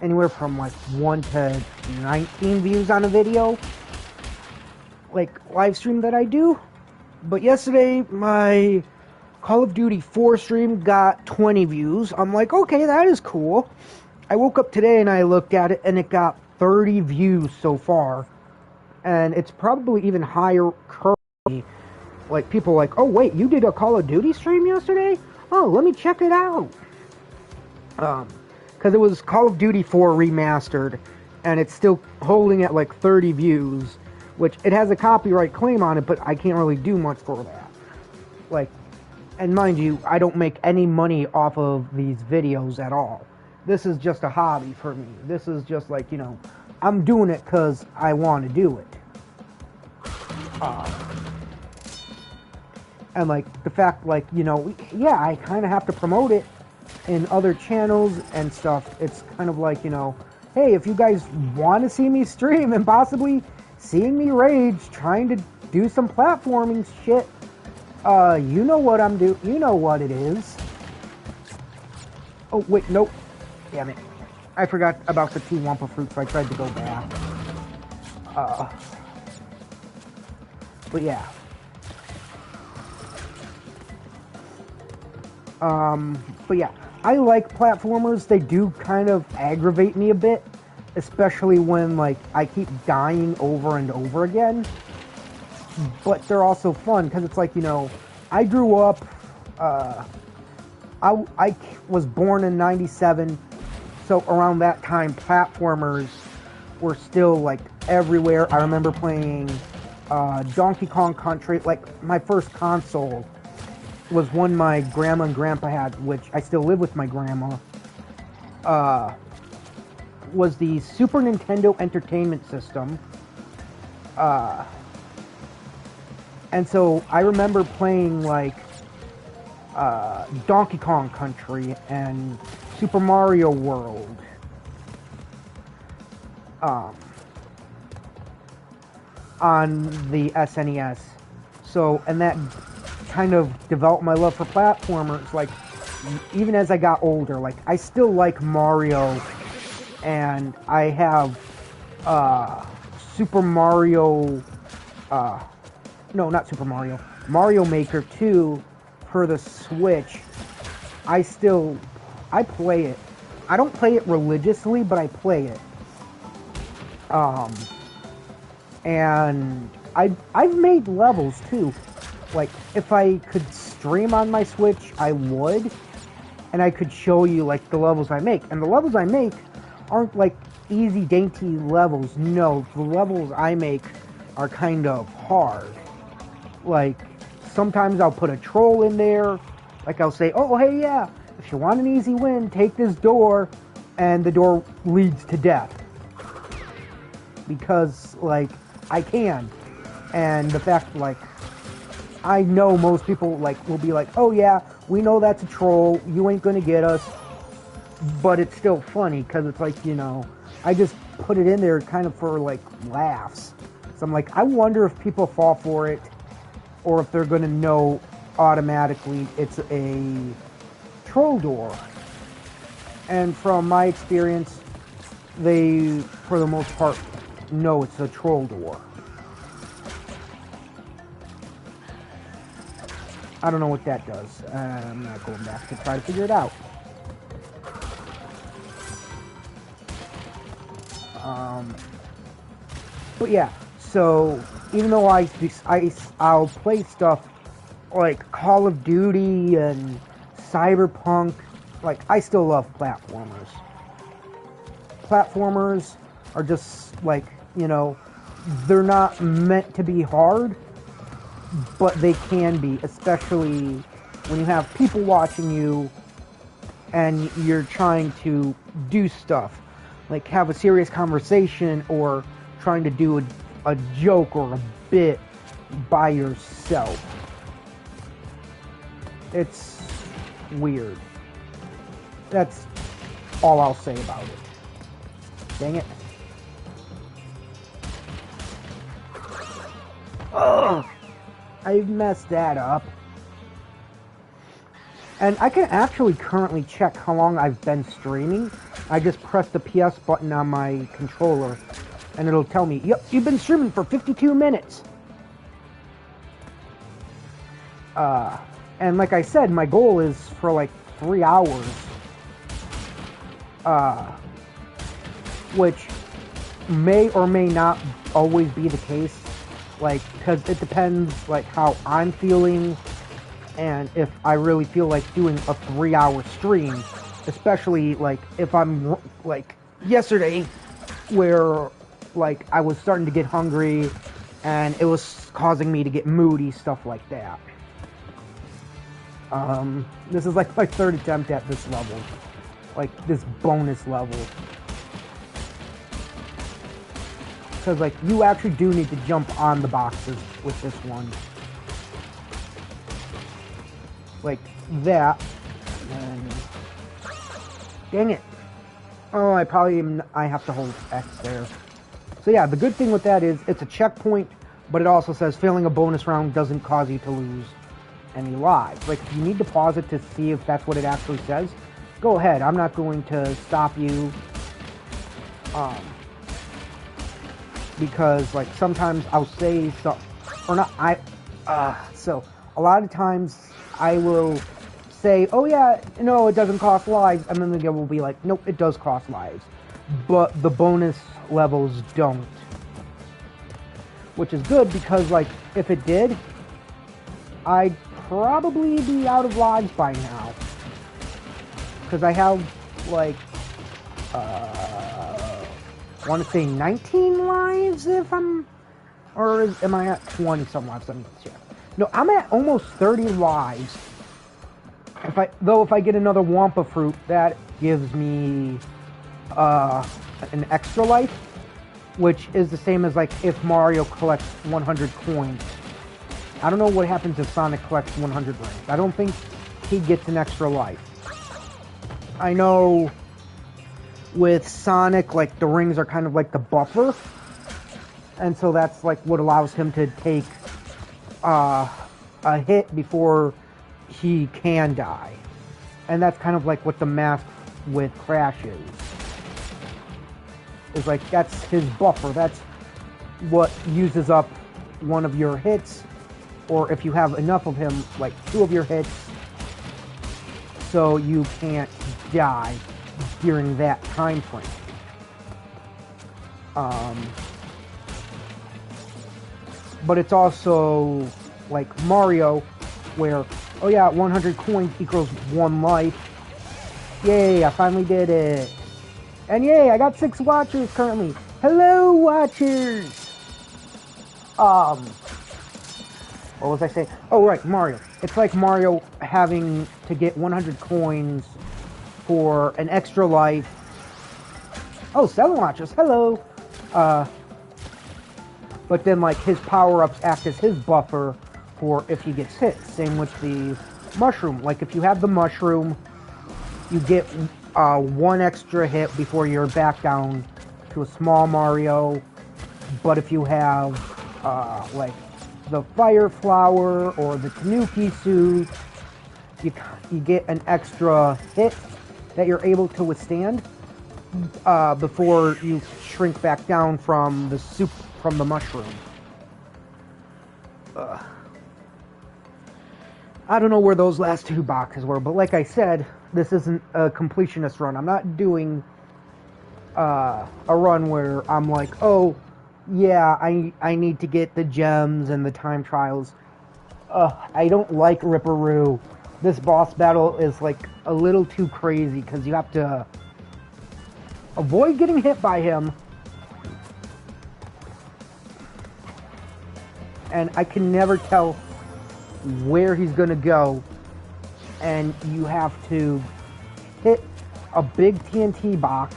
anywhere from like 1 to 19 views on a video, like live stream that I do. But yesterday my Call of Duty 4 stream got 20 views. I'm like, okay, that is cool. I woke up today and I looked at it and it got 30 views so far, and it's probably even higher currently. Like, people are like, oh wait, you did a Call of Duty stream yesterday? Oh, let me check it out. Because it was Call of Duty 4 remastered, and it's still holding at like 30 views, which it has a copyright claim on it, but I can't really do much for that. Like, and mind you, I don't make any money off of these videos at all. This is just a hobby for me. This is just like, you know, I'm doing it because I want to do it. And like the fact, like, you know, yeah, I kind of have to promote it in other channels and stuff. It's kind of like, you know, hey, if you guys want to see me stream and possibly seeing me rage trying to do some platforming shit, you know what I'm doing. You know what it is. Oh wait, nope. Damn it. I forgot about the 2 Wumpa fruits, so I tried to go back. But yeah. But yeah, I like platformers. They do kind of aggravate me a bit, especially when, like, I keep dying over and over again. But they're also fun, because it's like, you know, I grew up, I was born in 97, so around that time, platformers were still, like, everywhere. I remember playing, Donkey Kong Country. Like, my first console was one my grandma and grandpa had, which I still live with my grandma, was the Super Nintendo Entertainment System. And so I remember playing, like, Donkey Kong Country and Super Mario World. On the SNES. So, and that kind of developed my love for platformers. Like, even as I got older, like, I still like Mario, and I have Super Mario, no, not Super Mario, Mario Maker 2 for the Switch. I play it. I don't play it religiously, but I play it. And I've made levels too. Like, if I could stream on my Switch, I would. And I could show you, like, the levels I make. And the levels I make aren't, like, easy, dainty levels. No, the levels I make are kind of hard. Like, sometimes I'll put a troll in there. Like, I'll say, oh, hey, yeah, if you want an easy win, take this door, and the door leads to death. Because, like, I can. And the fact, like, I know most people, like, will be like, oh, yeah, we know that's a troll, you ain't gonna get us. But it's still funny, because it's like, you know, I just put it in there kind of for, like, laughs. So I'm like, I wonder if people fall for it, or if they're gonna know automatically it's a troll door. And from my experience, they, for the most part, know it's a troll door. I don't know what that does. I'm not going back to try to figure it out. But yeah, so even though I'll play stuff like Call of Duty and Cyberpunk, like, I still love platformers. Platformers are just, like, you know, they're not meant to be hard, but they can be, especially when you have people watching you and you're trying to do stuff, like have a serious conversation or trying to do a joke or a bit by yourself. It's weird. That's all I'll say about it. Dang it. Ugh! I messed that up. And I can actually currently check how long I've been streaming. I just press the PS button on my controller, and it'll tell me, yep, you've been streaming for 52 minutes. And like I said, my goal is for like 3 hours. Which may or may not always be the case. Like, because it depends, like, how I'm feeling, and if I really feel like doing a 3-hour stream, especially, like, if I'm, like, yesterday, where, like, I was starting to get hungry, and it was causing me to get moody, stuff like that. This is, like, my third attempt at this level, like, this bonus level. Because, like, you actually do need to jump on the boxes with this one. Like that. And dang it. Oh, I have to hold X there. So yeah, the good thing with that is it's a checkpoint, but it also says failing a bonus round doesn't cause you to lose any lives. Like, if you need to pause it to see if that's what it actually says, go ahead. I'm not going to stop you. Because, like, sometimes I'll say stuff, or not, so, a lot of times I will say, oh yeah, no, it doesn't cost lives, and then the game will be like, nope, it does cost lives, but the bonus levels don't. Which is good, because, like, if it did, I'd probably be out of lives by now. Because I have, like, I want to say 19 lives if I'm, or am I at 20 some lives? Let me check. No, I'm at almost 30 lives. If I get another Wampa fruit, that gives me an extra life, which is the same as, like, if Mario collects 100 coins. I don't know what happens if Sonic collects 100 rings. I don't think he gets an extra life. I know with Sonic, like, the rings are kind of like the buffer, and so that's, like, what allows him to take a hit before he can die. And that's kind of like what the mask with Crash is. It's like, that's his buffer. That's what uses up one of your hits, or if you have enough of him, like 2 of your hits, so you can't die during that time frame. But it's also like Mario, where, oh yeah, 100 coins equals 1 life. Yay, I finally did it. And yay, I got 6 watchers currently. Hello, watchers! What was I saying? Oh, right, Mario. It's like Mario having to get 100 coins for an extra life. Oh, 7 watches, hello! But then, like, his power-ups act as his buffer for if he gets hit. Same with the mushroom. Like, if you have the mushroom, you get 1 extra hit before you're back down to a small Mario. But if you have, like, the fire flower or the Tanuki suit, you get an extra hit that you're able to withstand before you shrink back down from the soup from the mushroom. I don't know where those last 2 boxes were, but like I said, this isn't a completionist run. I'm not doing a run where I'm like, oh, yeah, I need to get the gems and the time trials. I don't like Ripperoo. This boss battle is like a little too crazy because you have to avoid getting hit by him. And I can never tell where he's going to go. And you have to hit a big TNT box.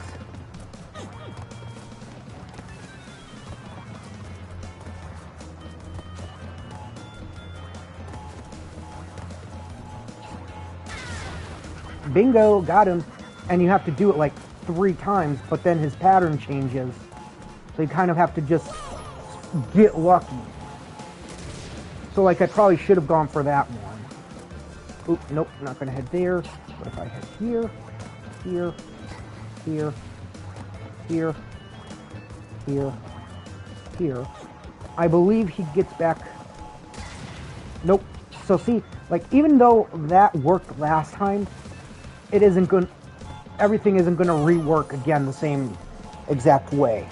Bingo, got him. And you have to do it like 3 times, but then his pattern changes. So you kind of have to just get lucky. So like I probably should have gone for that one. Oop, nope, not gonna head there. What if I head here, here, here, here, here, here? I believe he gets back. Nope. So see, like even though that worked last time, it isn't going. Everything isn't going to rework again the same exact way.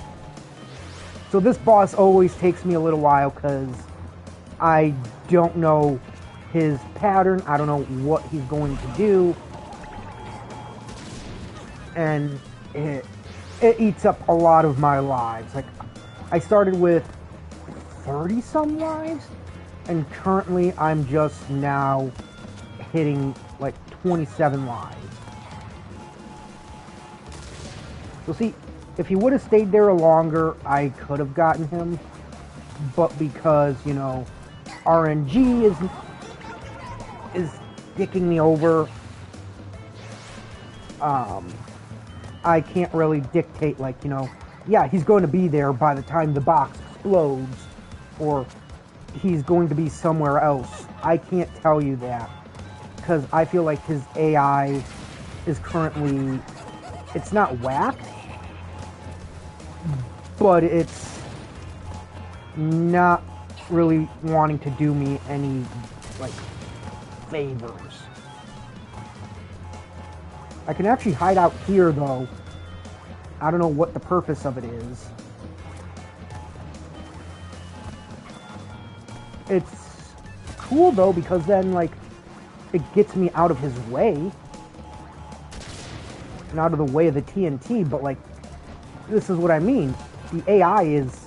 So this boss always takes me a little while because I don't know his pattern. I don't know what he's going to do. And it eats up a lot of my lives. Like, I started with 30-some lives, and currently I'm just now hitting like 27 lives. So see, if he would have stayed there longer, I could have gotten him. But because, you know, RNG is dicking me over, I can't really dictate, like, you know, yeah, he's going to be there by the time the box explodes, or he's going to be somewhere else. I can't tell you that, because I feel like his AI is currently, it's not whacked, but it's not really wanting to do me any, like, favors. I can actually hide out here, though. I don't know what the purpose of it is. It's cool, though, because then, like, it gets me out of his way. And out of the way of the TNT, but, like, this is what I mean. The AI is,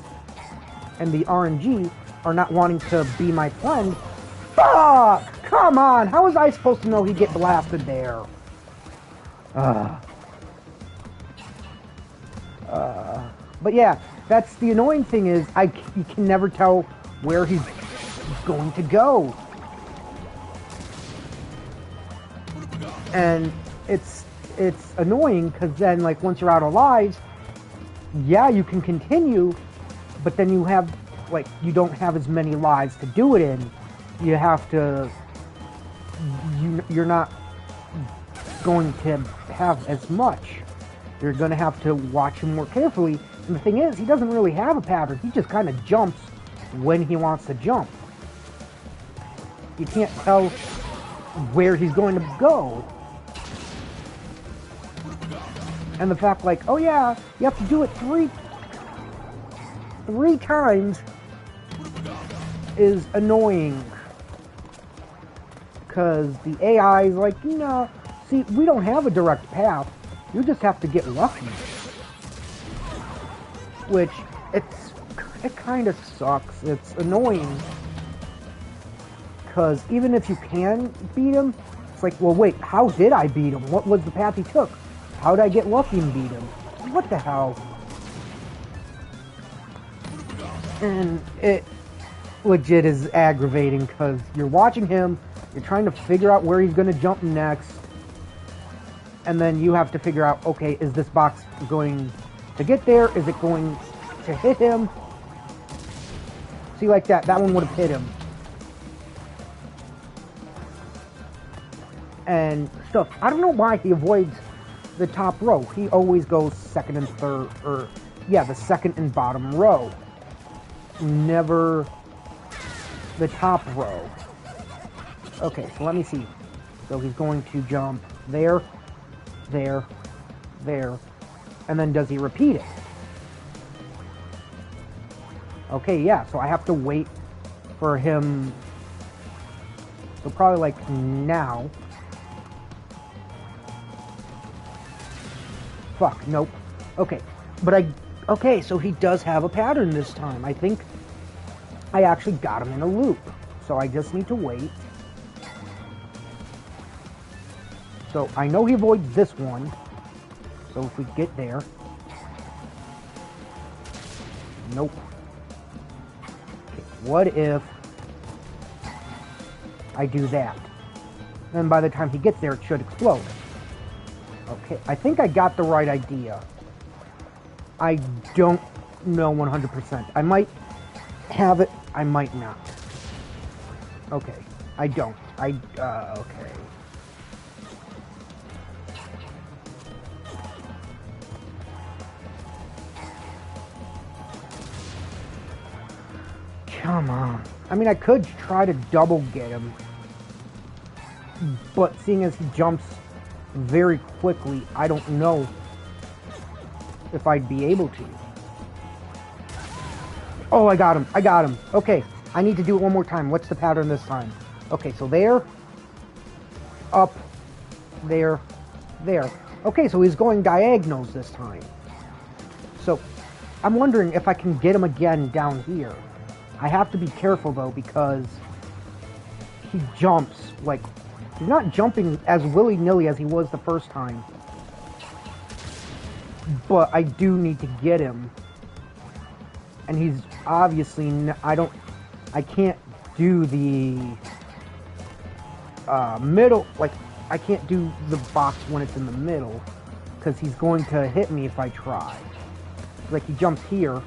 and the RNG are not wanting to be my friend. Fuck! Come on! How was I supposed to know he'd get blasted there? But yeah, that's the annoying thing is, you can never tell where he's going to go. And it's annoying, because then, like, once you're out of lives, yeah, you can continue, but then you have, like, you don't have as many lives to do it in. You have to, you're not going to have as much. You're going to have to watch him more carefully. And the thing is, he doesn't really have a pattern. He just kind of jumps when he wants to jump. You can't tell where he's going to go. And the fact, like, oh yeah, you have to do it three times is annoying. Because the AI is like, no, see, we don't have a direct path. You just have to get lucky. Which, it's it kind of sucks. It's annoying. Because even if you can beat him, it's like, well, wait, how did I beat him? What was the path he took? How did I get lucky and beat him? What the hell? And it legit is aggravating because you're watching him, you're trying to figure out where he's going to jump next, and then you have to figure out, okay, is this box going to get there? Is it going to hit him? See, like that one would have hit him. And stuff. I don't know why he avoids the top row. He always goes second and third, or yeah, the second and bottom row. Never the top row. Okay, so let me see. So he's going to jump there, there, there, and then does he repeat it? Okay, yeah, so I have to wait for him. So probably like now. Fuck, nope. Okay, but okay, so he does have a pattern this time. I think I actually got him in a loop. So I just need to wait. So I know he avoids this one. So if we get there. Nope. Okay, what if I do that? Then by the time he gets there, it should explode. Okay, I think I got the right idea. I don't know 100%. I might have it, I might not. Okay, I don't. Okay. Come on. I mean, I could try to double get him. But seeing as he jumps very quickly, I don't know if I'd be able to. Oh, I got him. I got him. Okay, I need to do it one more time. What's the pattern this time? Okay, so there, up, there, there. Okay, so he's going diagonals this time. So I'm wondering if I can get him again down here. I have to be careful though, because he jumps like, he's not jumping as willy-nilly as he was the first time. But I do need to get him. And he's obviously, I can't do the middle, like, I can't do the box when it's in the middle, because he's going to hit me if I try. Like, he jumps here.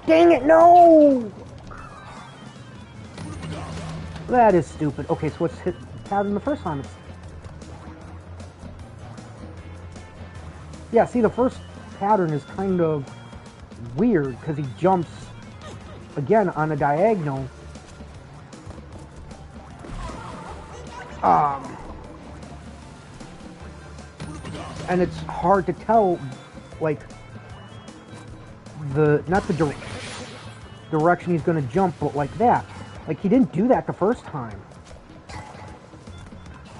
Dang it, no! That is stupid. Okay, so what's hit pattern the first time? Yeah, see, the first pattern is kind of weird because he jumps again on a diagonal. And it's hard to tell, like, not the direction he's going to jump, but like that. Like, he didn't do that the first time.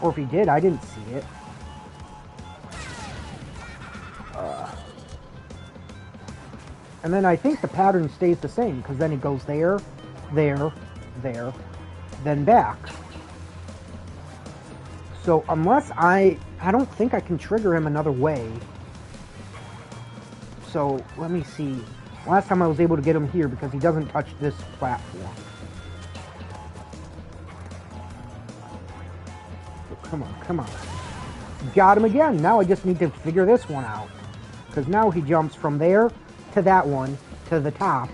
Or if he did, I didn't see it. And then I think the pattern stays the same, because then he goes there, there, there, then back. So unless I don't think I can trigger him another way. So let me see. Last time I was able to get him here because he doesn't touch this platform. So come on, come on. Got him again. Now I just need to figure this one out. Because now he jumps from there to that one, to the top,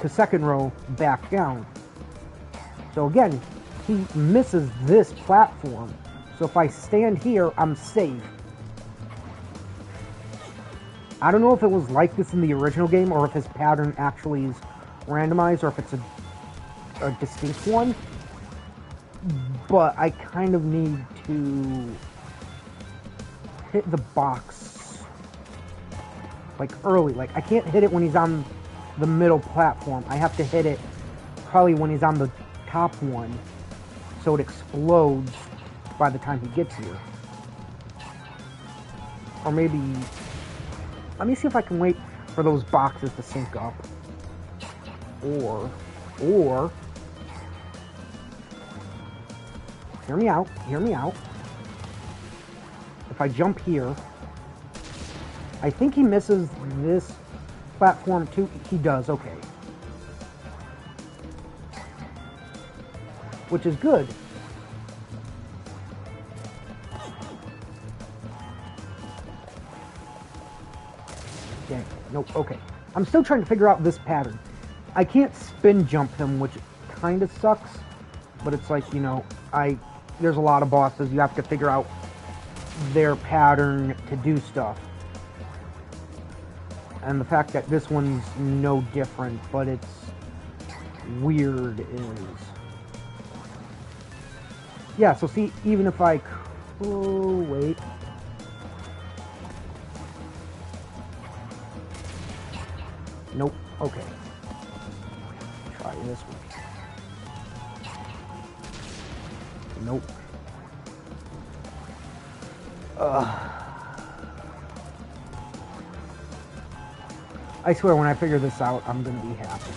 to second row, back down. So again, he misses this platform. So if I stand here, I'm safe. I don't know if it was like this in the original game, or if his pattern actually is randomized, or if it's a distinct one. But I kind of need to hit the box like early. Like, I can't hit it when he's on the middle platform. I have to hit it probably when he's on the top one, so it explodes by the time he gets here. Or maybe, let me see if I can wait for those boxes to sync up. Or, hear me out, If I jump here, I think he misses this platform too. He does, okay. Which is good. Dang, nope, okay. I'm still trying to figure out this pattern. I can't spin jump him, which kind of sucks. But it's like, you know, there's a lot of bosses. You have to figure out their pattern to do stuff. And the fact that this one's no different, but it's weird is... Yeah, so see, even if I... Oh, wait. Nope, okay. Try this one. Nope. I swear, when I figure this out, I'm gonna be happy.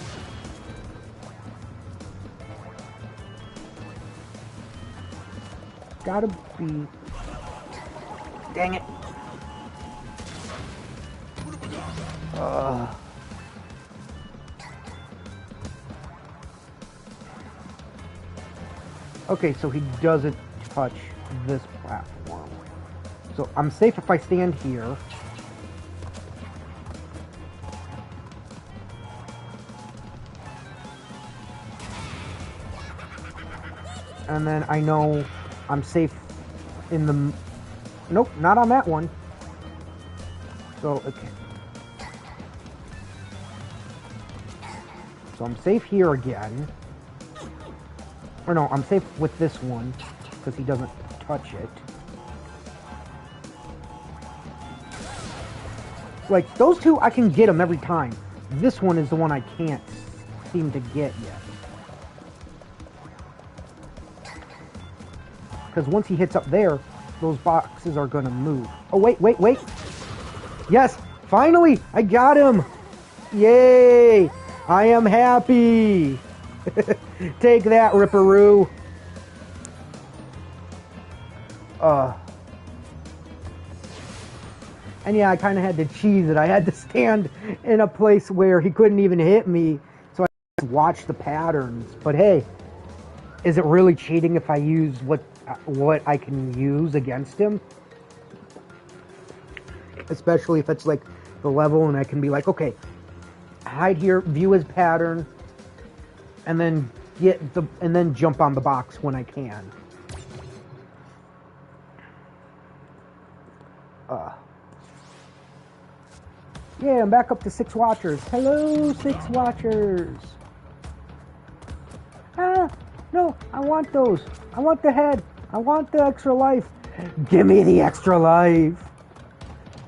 Gotta be... Dang it! Okay, so he doesn't touch this platform. So I'm safe if I stand here. And then I know I'm safe in the... Nope, not on that one. So, okay. So I'm safe here again. Or no, I'm safe with this one, because he doesn't touch it. Like, those two, I can get them every time. This one is the one I can't seem to get yet. Because once he hits up there, those boxes are going to move. Oh, wait. Yes, finally, I got him. Yay, I am happy. Take that, Ripperoo. And yeah, I kind of had to cheese it. I had to stand in a place where he couldn't even hit me, so I just watched the patterns. But hey, is it really cheating if I use what I can use against him? Especially if it's like the level and I can be like, okay, hide here, view his pattern, and then jump on the box when I can. Yeah, I'm back up to 6 watchers. Hello, 6 watchers. No, I want those. I want the head. I want the extra life. Give me the extra life.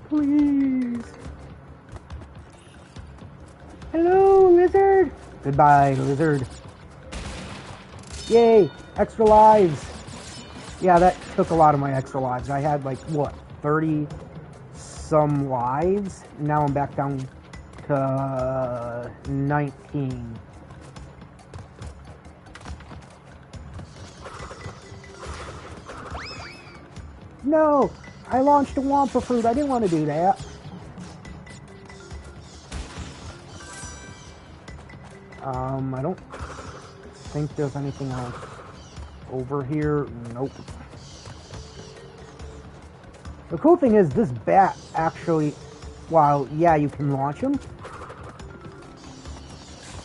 Please. Hello, lizard. Goodbye, lizard. Yay, extra lives. Yeah, that took a lot of my extra lives. I had like, what, 30 some lives? Now I'm back down to 19. No, I launched a Wampa fruit. I didn't want to do that. I don't think there's anything else over here. Nope. The cool thing is this bat actually, while yeah, you can launch him,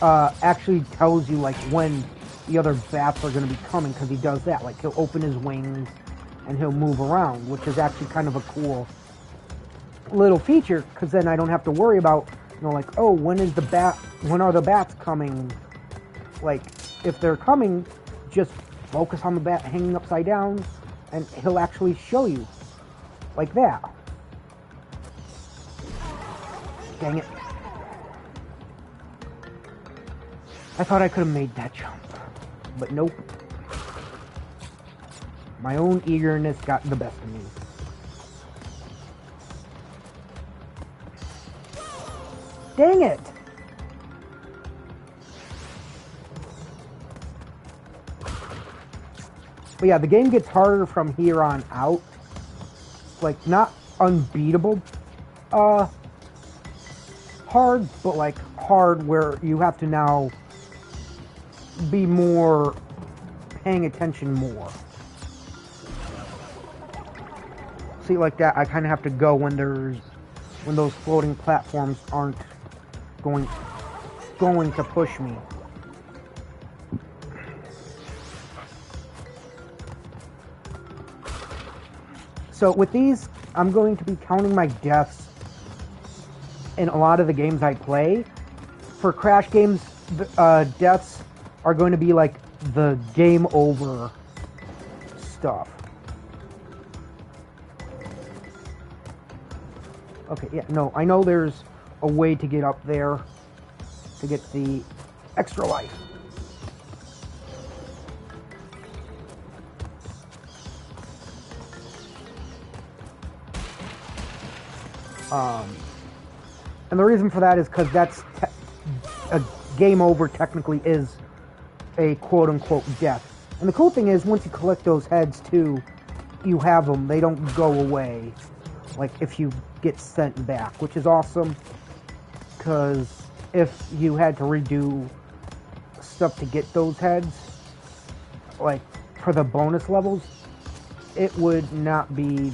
actually tells you like when the other bats are going to be coming, because he does that. Like he'll open his wings and he'll move around, which is actually kind of a cool little feature, because then I don't have to worry about, you know, like, oh, when are the bats coming? Like, if they're coming, just focus on the bat hanging upside down, and he'll actually show you. Like that. Dang it. I thought I could have made that jump, but nope. My own eagerness got the best of me. Dang it! But yeah, the game gets harder from here on out. Like, not unbeatable hard, but like hard where you have to now be more paying attention more. See, like that, I kind of have to go when those floating platforms aren't going to push me. So with these, I'm going to be counting my deaths in a lot of the games I play. For Crash games, deaths are going to be like the game over stuff. Okay, yeah, no, I know there's a way to get up there to get the extra life. And the reason for that is because that's a game over technically is a quote-unquote death. And the cool thing is, once you collect those heads too, you have them. They don't go away, like if you get sent back, which is awesome. Because if you had to redo stuff to get those heads, like for the bonus levels, it would not be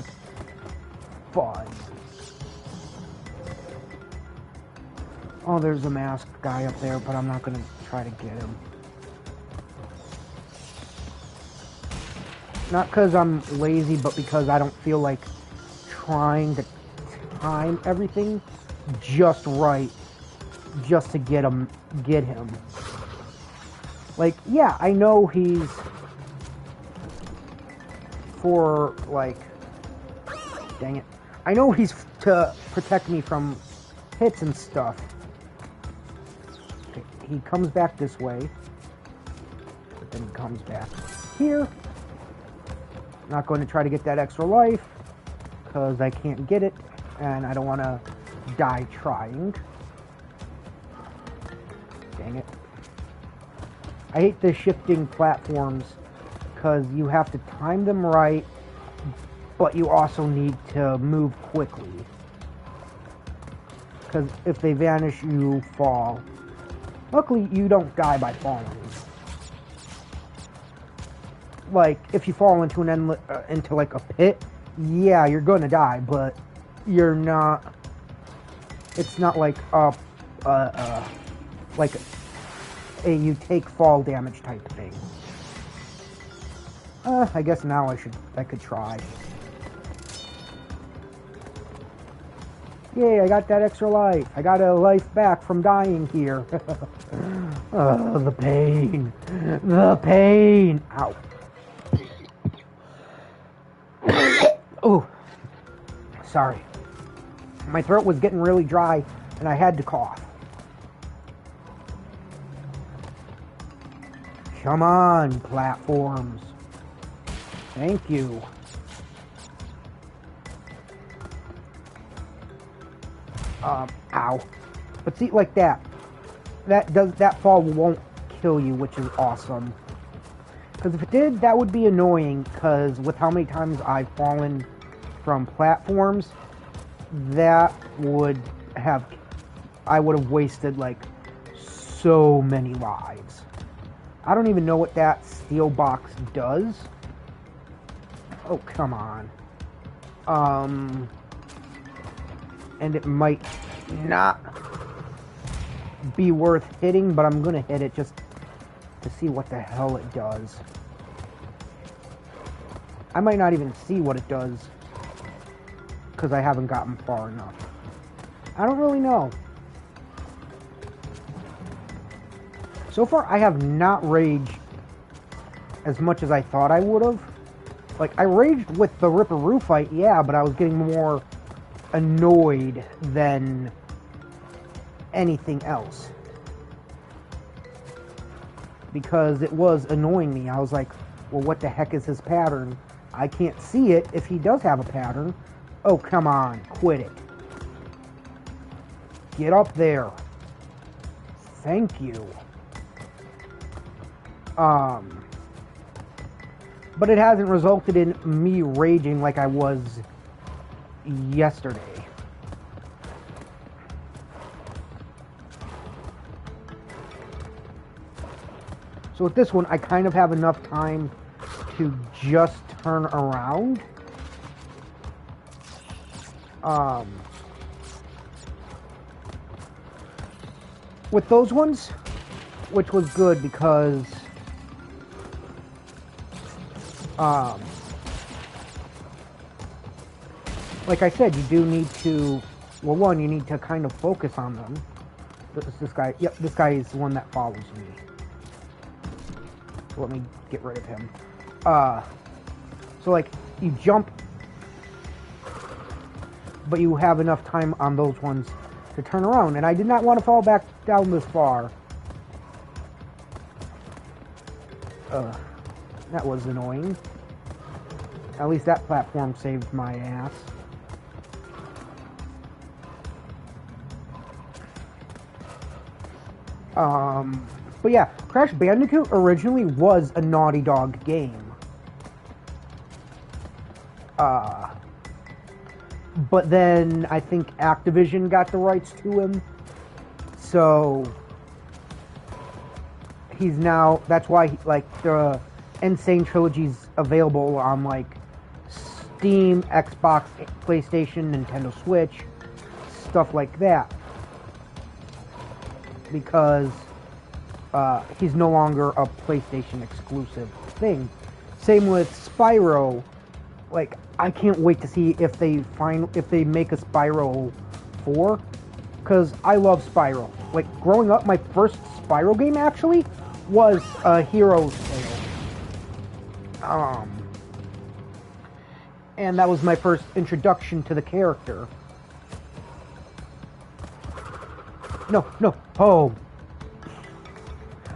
fun. Oh, there's a masked guy up there, but I'm not going to try to get him. Not because I'm lazy, but because I don't feel like trying to time everything just right just to get him. Like, yeah, I know he's for, like, dang it. I know he's to protect me from hits and stuff. He comes back this way, but then he comes back here. Not going to try to get that extra life, because I can't get it, and I don't want to die trying. Dang it. I hate the shifting platforms, because you have to time them right, but you also need to move quickly. Because if they vanish, you fall. Luckily, you don't die by falling. Like, if you fall into into like a pit, yeah, you're gonna die, but you're not. It's not like like a you take fall damage type thing. I guess now I could try. Yay, I got that extra life. I got a life back from dying here. Oh, the pain. The pain. Ow. Oh, sorry. My throat was getting really dry, and I had to cough. Come on, platforms. Thank you. Ow. But see, like that fall won't kill you, which is awesome. Because if it did, that would be annoying, because with how many times I've fallen from platforms, I would have wasted, like, so many lives. I don't even know what that steel box does. Oh, come on. And it might not be worth hitting, but I'm gonna hit it just to see what the hell it does. I might not even see what it does because I haven't gotten far enough. I don't really know. So far, I have not raged as much as I thought I would have. Like, I raged with the Ripperoo fight, yeah, but I was getting more annoyed than anything else. Because it was annoying me. I was like, well, what the heck is his pattern? I can't see it if he does have a pattern. Oh, come on. Quit it. Get up there. Thank you. But it hasn't resulted in me raging like I was yesterday. So with this one, I kind of have enough time to just turn around. With those ones, which was good because like I said, you do need to, well, one, you need to kind of focus on them. This guy, yep, this guy is the one that follows me. So let me get rid of him. So like, you jump, but you have enough time on those ones to turn around. And I did not want to fall back down this far. That was annoying. At least that platform saved my ass. But yeah, Crash Bandicoot originally was a Naughty Dog game. But then I think Activision got the rights to him. So he's now, that's why the N Sane Trilogy's available on like Steam, Xbox, PlayStation, Nintendo Switch, stuff like that. Because he's no longer a PlayStation exclusive thing. Same with Spyro. Like, I can't wait to see if they make a Spyro 4, because I love Spyro. Like, growing up, my first Spyro game actually was a Hero's Tale. And that was my first introduction to the character. No, oh.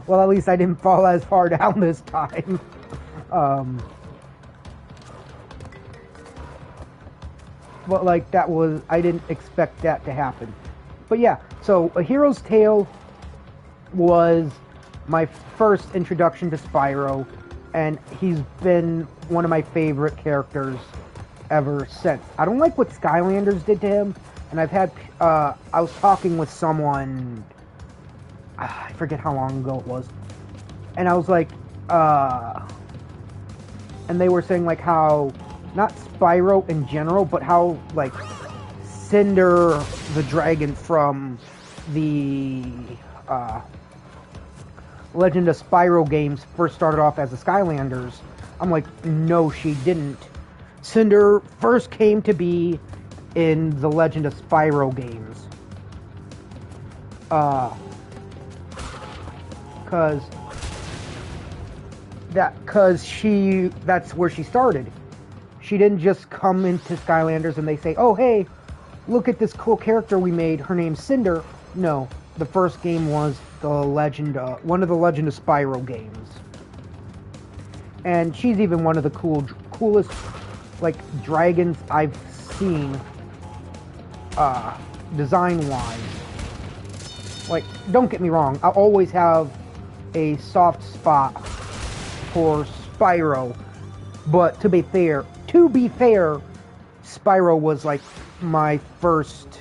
Well, at least I didn't fall as far down this time. But like, that was, I didn't expect that to happen. But yeah, so A Hero's Tale was my first introduction to Spyro, and he's been one of my favorite characters ever since. I don't like what Skylanders did to him, and I've had, I was talking with someone, I forget how long ago it was, and I was like, and they were saying like how, not Spyro in general, but how, like, Cinder the dragon from the Legend of Spyro games first started off as the Skylanders. I'm like, no, she didn't. Cinder first came to be in the Legend of Spyro games. That's where she started. She didn't just come into Skylanders and they say, oh, hey, look at this cool character we made. Her name's Cinder. No, the first game was one of the Legend of Spyro games. And she's even one of the coolest, like, dragons I've seen, design-wise. Like, don't get me wrong, I always have a soft spot for Spyro. But to be fair, Spyro was like my first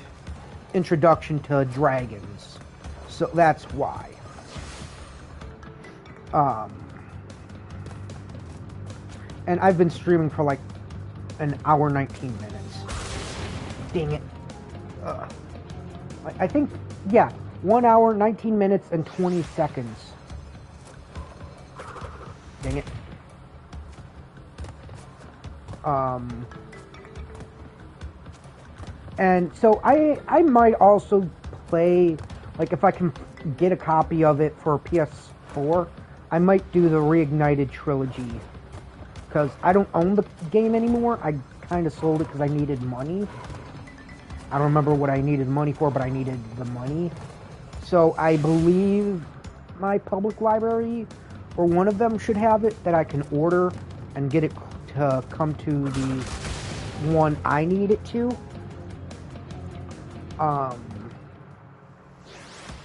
introduction to dragons. So that's why. And I've been streaming for like an hour 19 minutes. Dang it. I think, yeah, 1 hour, 19 minutes, and 20 seconds. Dang it. And so I might also play, like, if I can get a copy of it for PS4, I might do the Reignited Trilogy. Because I don't own the game anymore. I kind of sold it because I needed money. I don't remember what I needed money for, but I needed the money. So I believe my public library, or one of them, should have it, that I can order and get it to come to the one I need it to.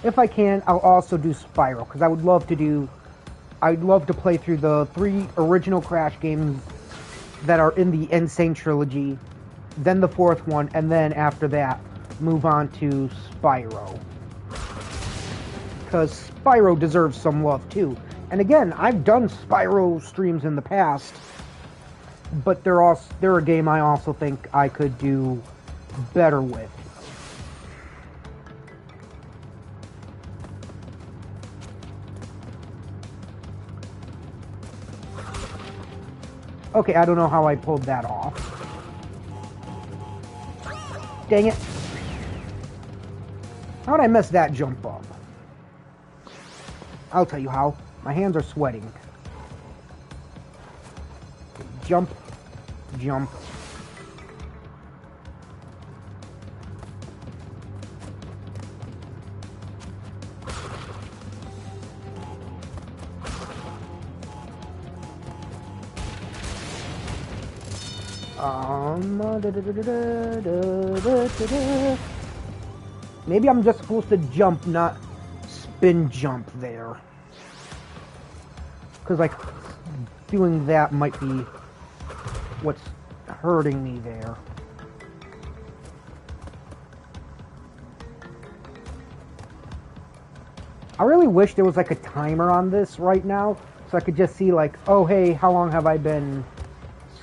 If I can, I'll also do Spyro, because I would love to do... I'd love to play through the 3 original Crash games that are in the N Sane trilogy, then the 4th one, and then after that, move on to Spyro. Because Spyro deserves some love too. And again, I've done Spyro streams in the past, but they're a game I also think I could do better with. Okay, I don't know how I pulled that off. Dang it. How'd I mess that jump up? I'll tell you how. My hands are sweating. Jump. Jump. Maybe I'm just supposed to jump, not spin jump there. Because, like, doing that might be what's hurting me there. I really wish there was, like, a timer on this right now, so I could just see, like, oh, hey, how long have I been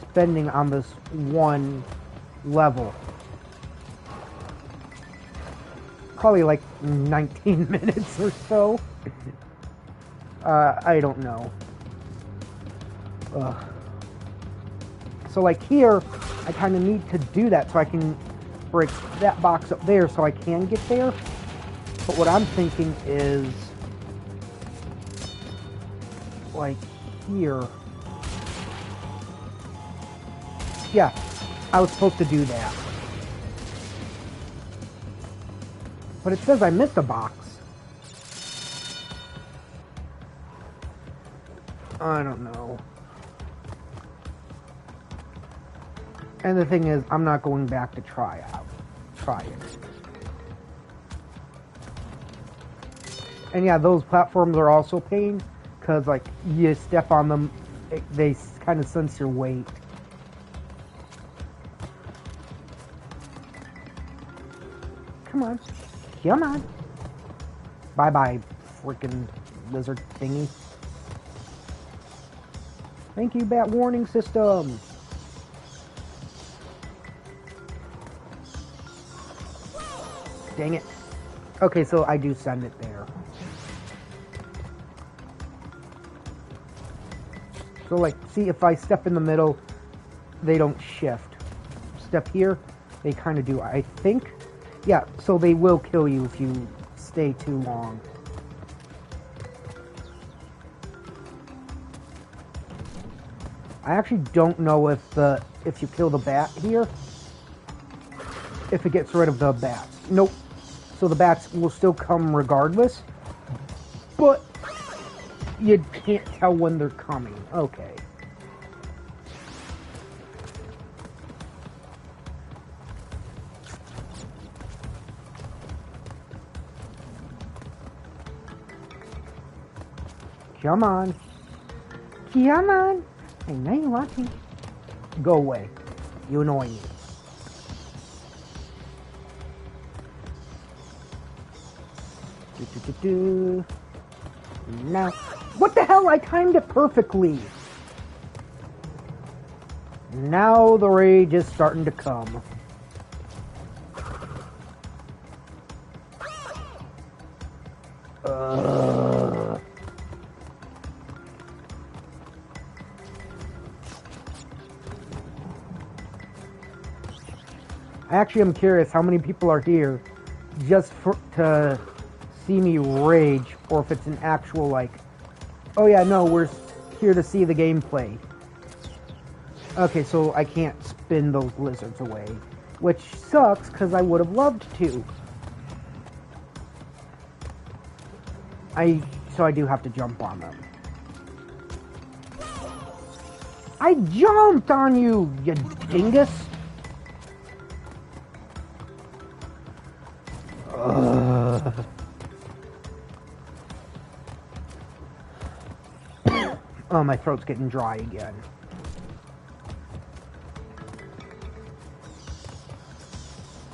spending on this one level? Probably like 19 minutes or so. I don't know. So like here, I kind of need to do that so I can break that box up there so I can get there. But what I'm thinking is like here. Yeah, I was supposed to do that. But it says I missed a box. I don't know. And the thing is, I'm not going back to try it. And yeah, those platforms are also pain, because like you step on them, they kind of sense your weight. Come on. Come on. Bye-bye, freaking lizard thingy. Thank you, bat warning system. Dang it. Okay, so I do send it there. So, like, see, if I step in the middle, they don't shift. Step here, they kind of do, I think. Yeah, so they will kill you if you stay too long. I actually don't know if you kill the bat here, if it gets rid of the bats. Nope. So the bats will still come regardless, but you can't tell when they're coming. Okay. Come on. Come on. I know you want to. Go away. You annoy me. Now. What the hell? I timed it perfectly. Now the rage is starting to come. Actually, I'm curious how many people are here just to see me rage, or if it's an actual, like, oh yeah, no, we're here to see the gameplay. Okay, so I can't spin those lizards away, which sucks, because I would have loved to. So I do have to jump on them. I jumped on you, you dingus! Oh, my throat's getting dry again.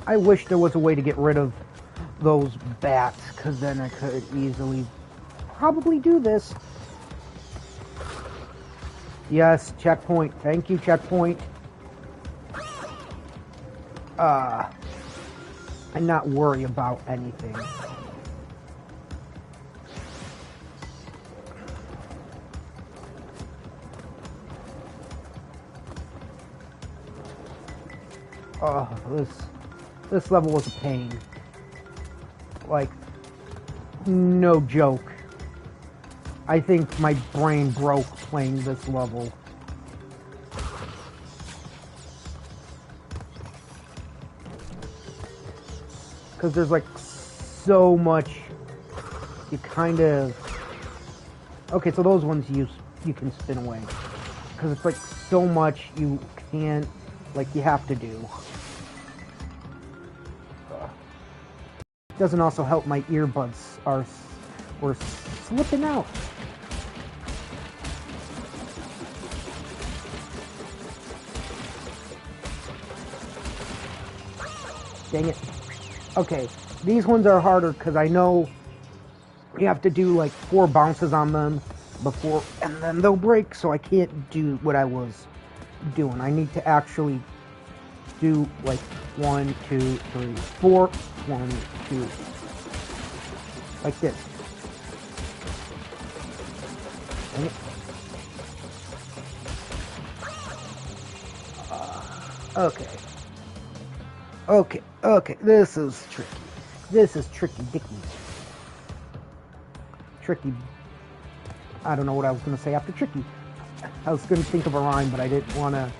I wish there was a way to get rid of those bats, because then I could easily probably do this. Yes, checkpoint. Thank you, checkpoint. And not worry about anything. Oh, this level was a pain. Like, no joke. I think my brain broke playing this level. Because there's like so much you kind of... Okay, so those ones you can spin away. Because it's like so much you can't, like you have to do. Doesn't also help my earbuds were slipping out. Dang it. Okay, these ones are harder because I know you have to do like 4 bounces on them before, and then they'll break, so I can't do what I was doing. I need to actually do like 1, 2, 3, 4, 1, 2, like this. Dang it. Okay, this is tricky. This is tricky dicky. Tricky. I don't know what I was going to say after tricky. I was going to think of a rhyme, but I didn't want to...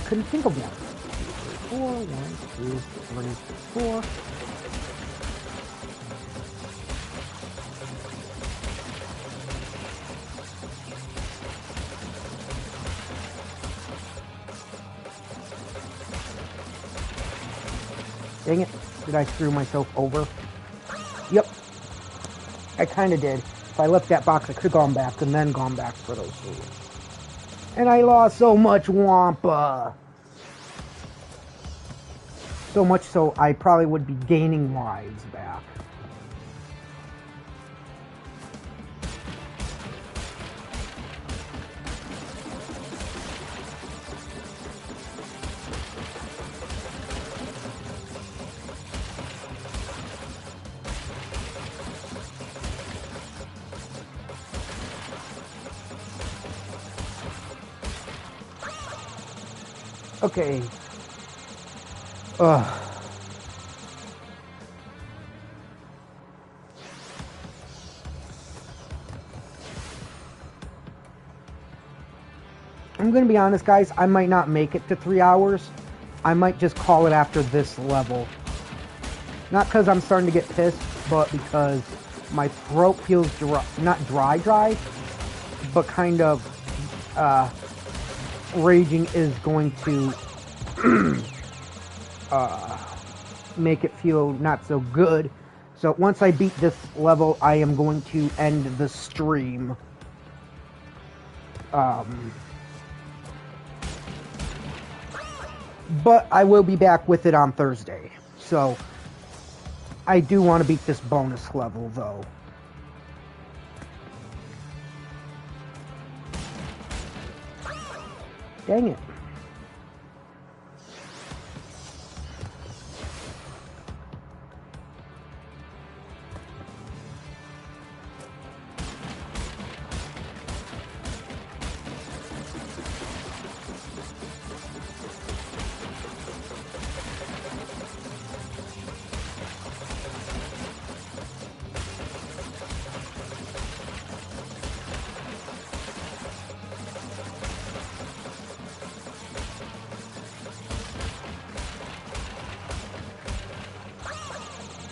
couldn't think of one. 4, 1, 2, 3, 4. Dang it. Did I screw myself over? Yep. I kind of did. If I left that box, I could have gone back and then gone back for those 2. And I lost so much Wampa. So much so I probably would be gaining lives back. Okay. Ugh. I'm gonna be honest, guys. I might not make it to 3 hours. I might just call it after this level. Not because I'm starting to get pissed, but because my throat feels dry. Not dry, but kind of raging is going to make it feel not so good. So once I beat this level, I am going to end the stream. But I will be back with it on Thursday. So I do want to beat this bonus level, though. Dang it.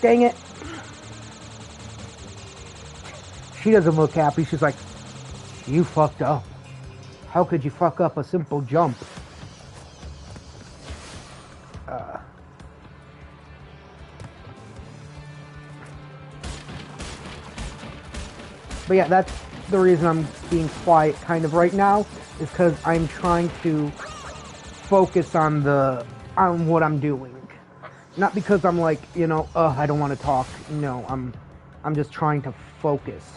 Dang it. She doesn't look happy. She's like, you fucked up. How could you fuck up a simple jump? But yeah, the reason I'm being quiet kind of right now is because I'm trying to focus on what I'm doing. Not because I'm like, you know, I don't want to talk. No, I'm just trying to focus.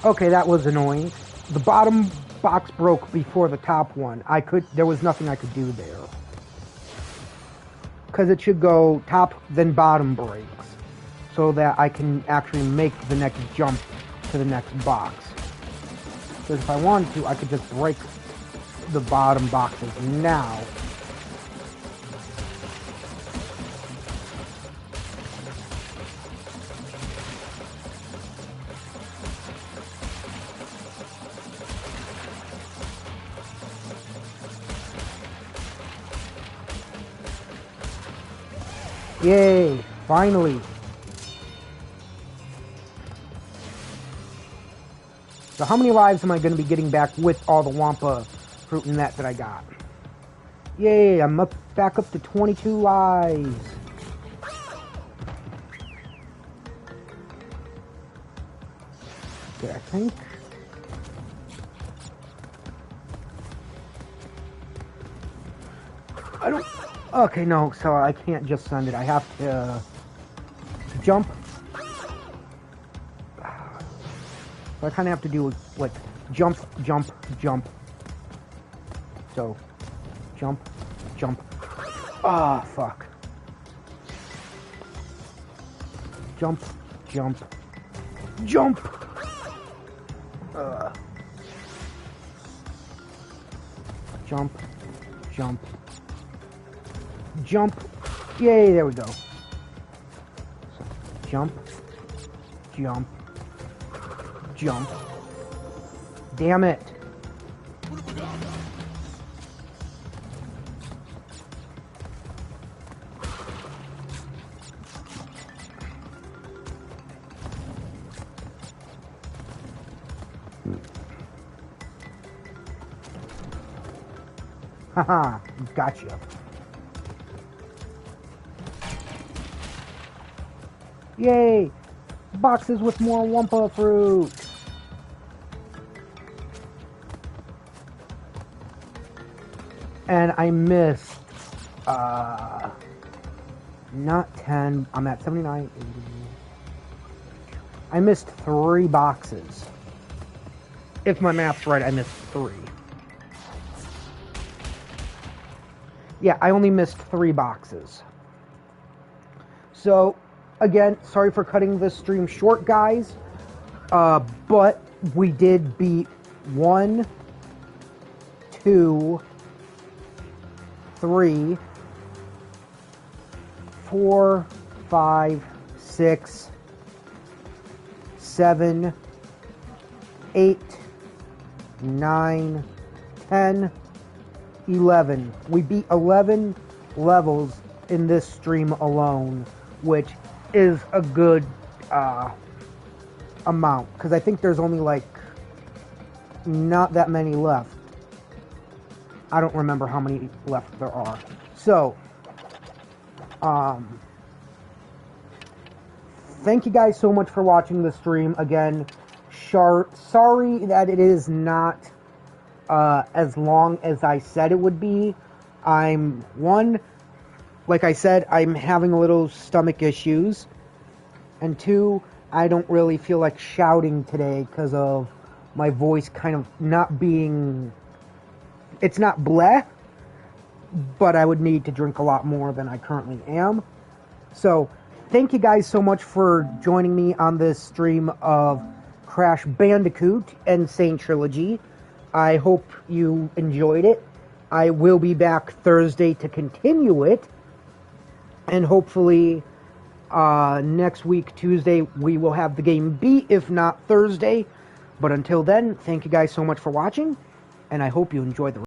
Okay, that was annoying. The bottom box broke before the top one. There was nothing I could do there. Because it should go top, then bottom breaks. So that I can actually make the next jump to the next box. Because if I wanted to, I could just break the bottom boxes now. Yay, finally. So how many lives am I going to be getting back with all the Wampa fruit and that I got? Yay, I'm back up to 22 lives. Okay, I think. I don't. Okay, no, so I can't just send it. I have to jump. So I kind of have to do like jump, jump, jump. So jump, jump. Ah, fuck. Jump, jump, jump. Jump, jump. Jump. Yay, there we go. So, jump. Jump. Jump. Damn it. Haha, gotcha. Yay! Boxes with more Wumpa fruit! And I missed, not 10, I'm at 79, 80. I missed 3 boxes. If my math's right, I missed 3. Yeah, I only missed 3 boxes. So, again, sorry for cutting this stream short, guys. But we did beat 1, 2, 3, 4, 5, 6, 7, 8, 9, 10, 11. We beat 11 levels in this stream alone, which is a good amount, because I think there's only like not that many left. I don't remember how many left there are. So, thank you guys so much for watching the stream. Again, sorry that it is not as long as I said it would be. Like I said, I'm having a little stomach issues. And 2, I don't really feel like shouting today because of my voice kind of not being... It's not bleh, but I would need to drink a lot more than I currently am. So, thank you guys so much for joining me on this stream of Crash Bandicoot N Sane Trilogy. I hope you enjoyed it. I will be back Thursday to continue it. And hopefully, next week, Tuesday, we will have the game beat, if not Thursday. But until then, thank you guys so much for watching, and I hope you enjoy the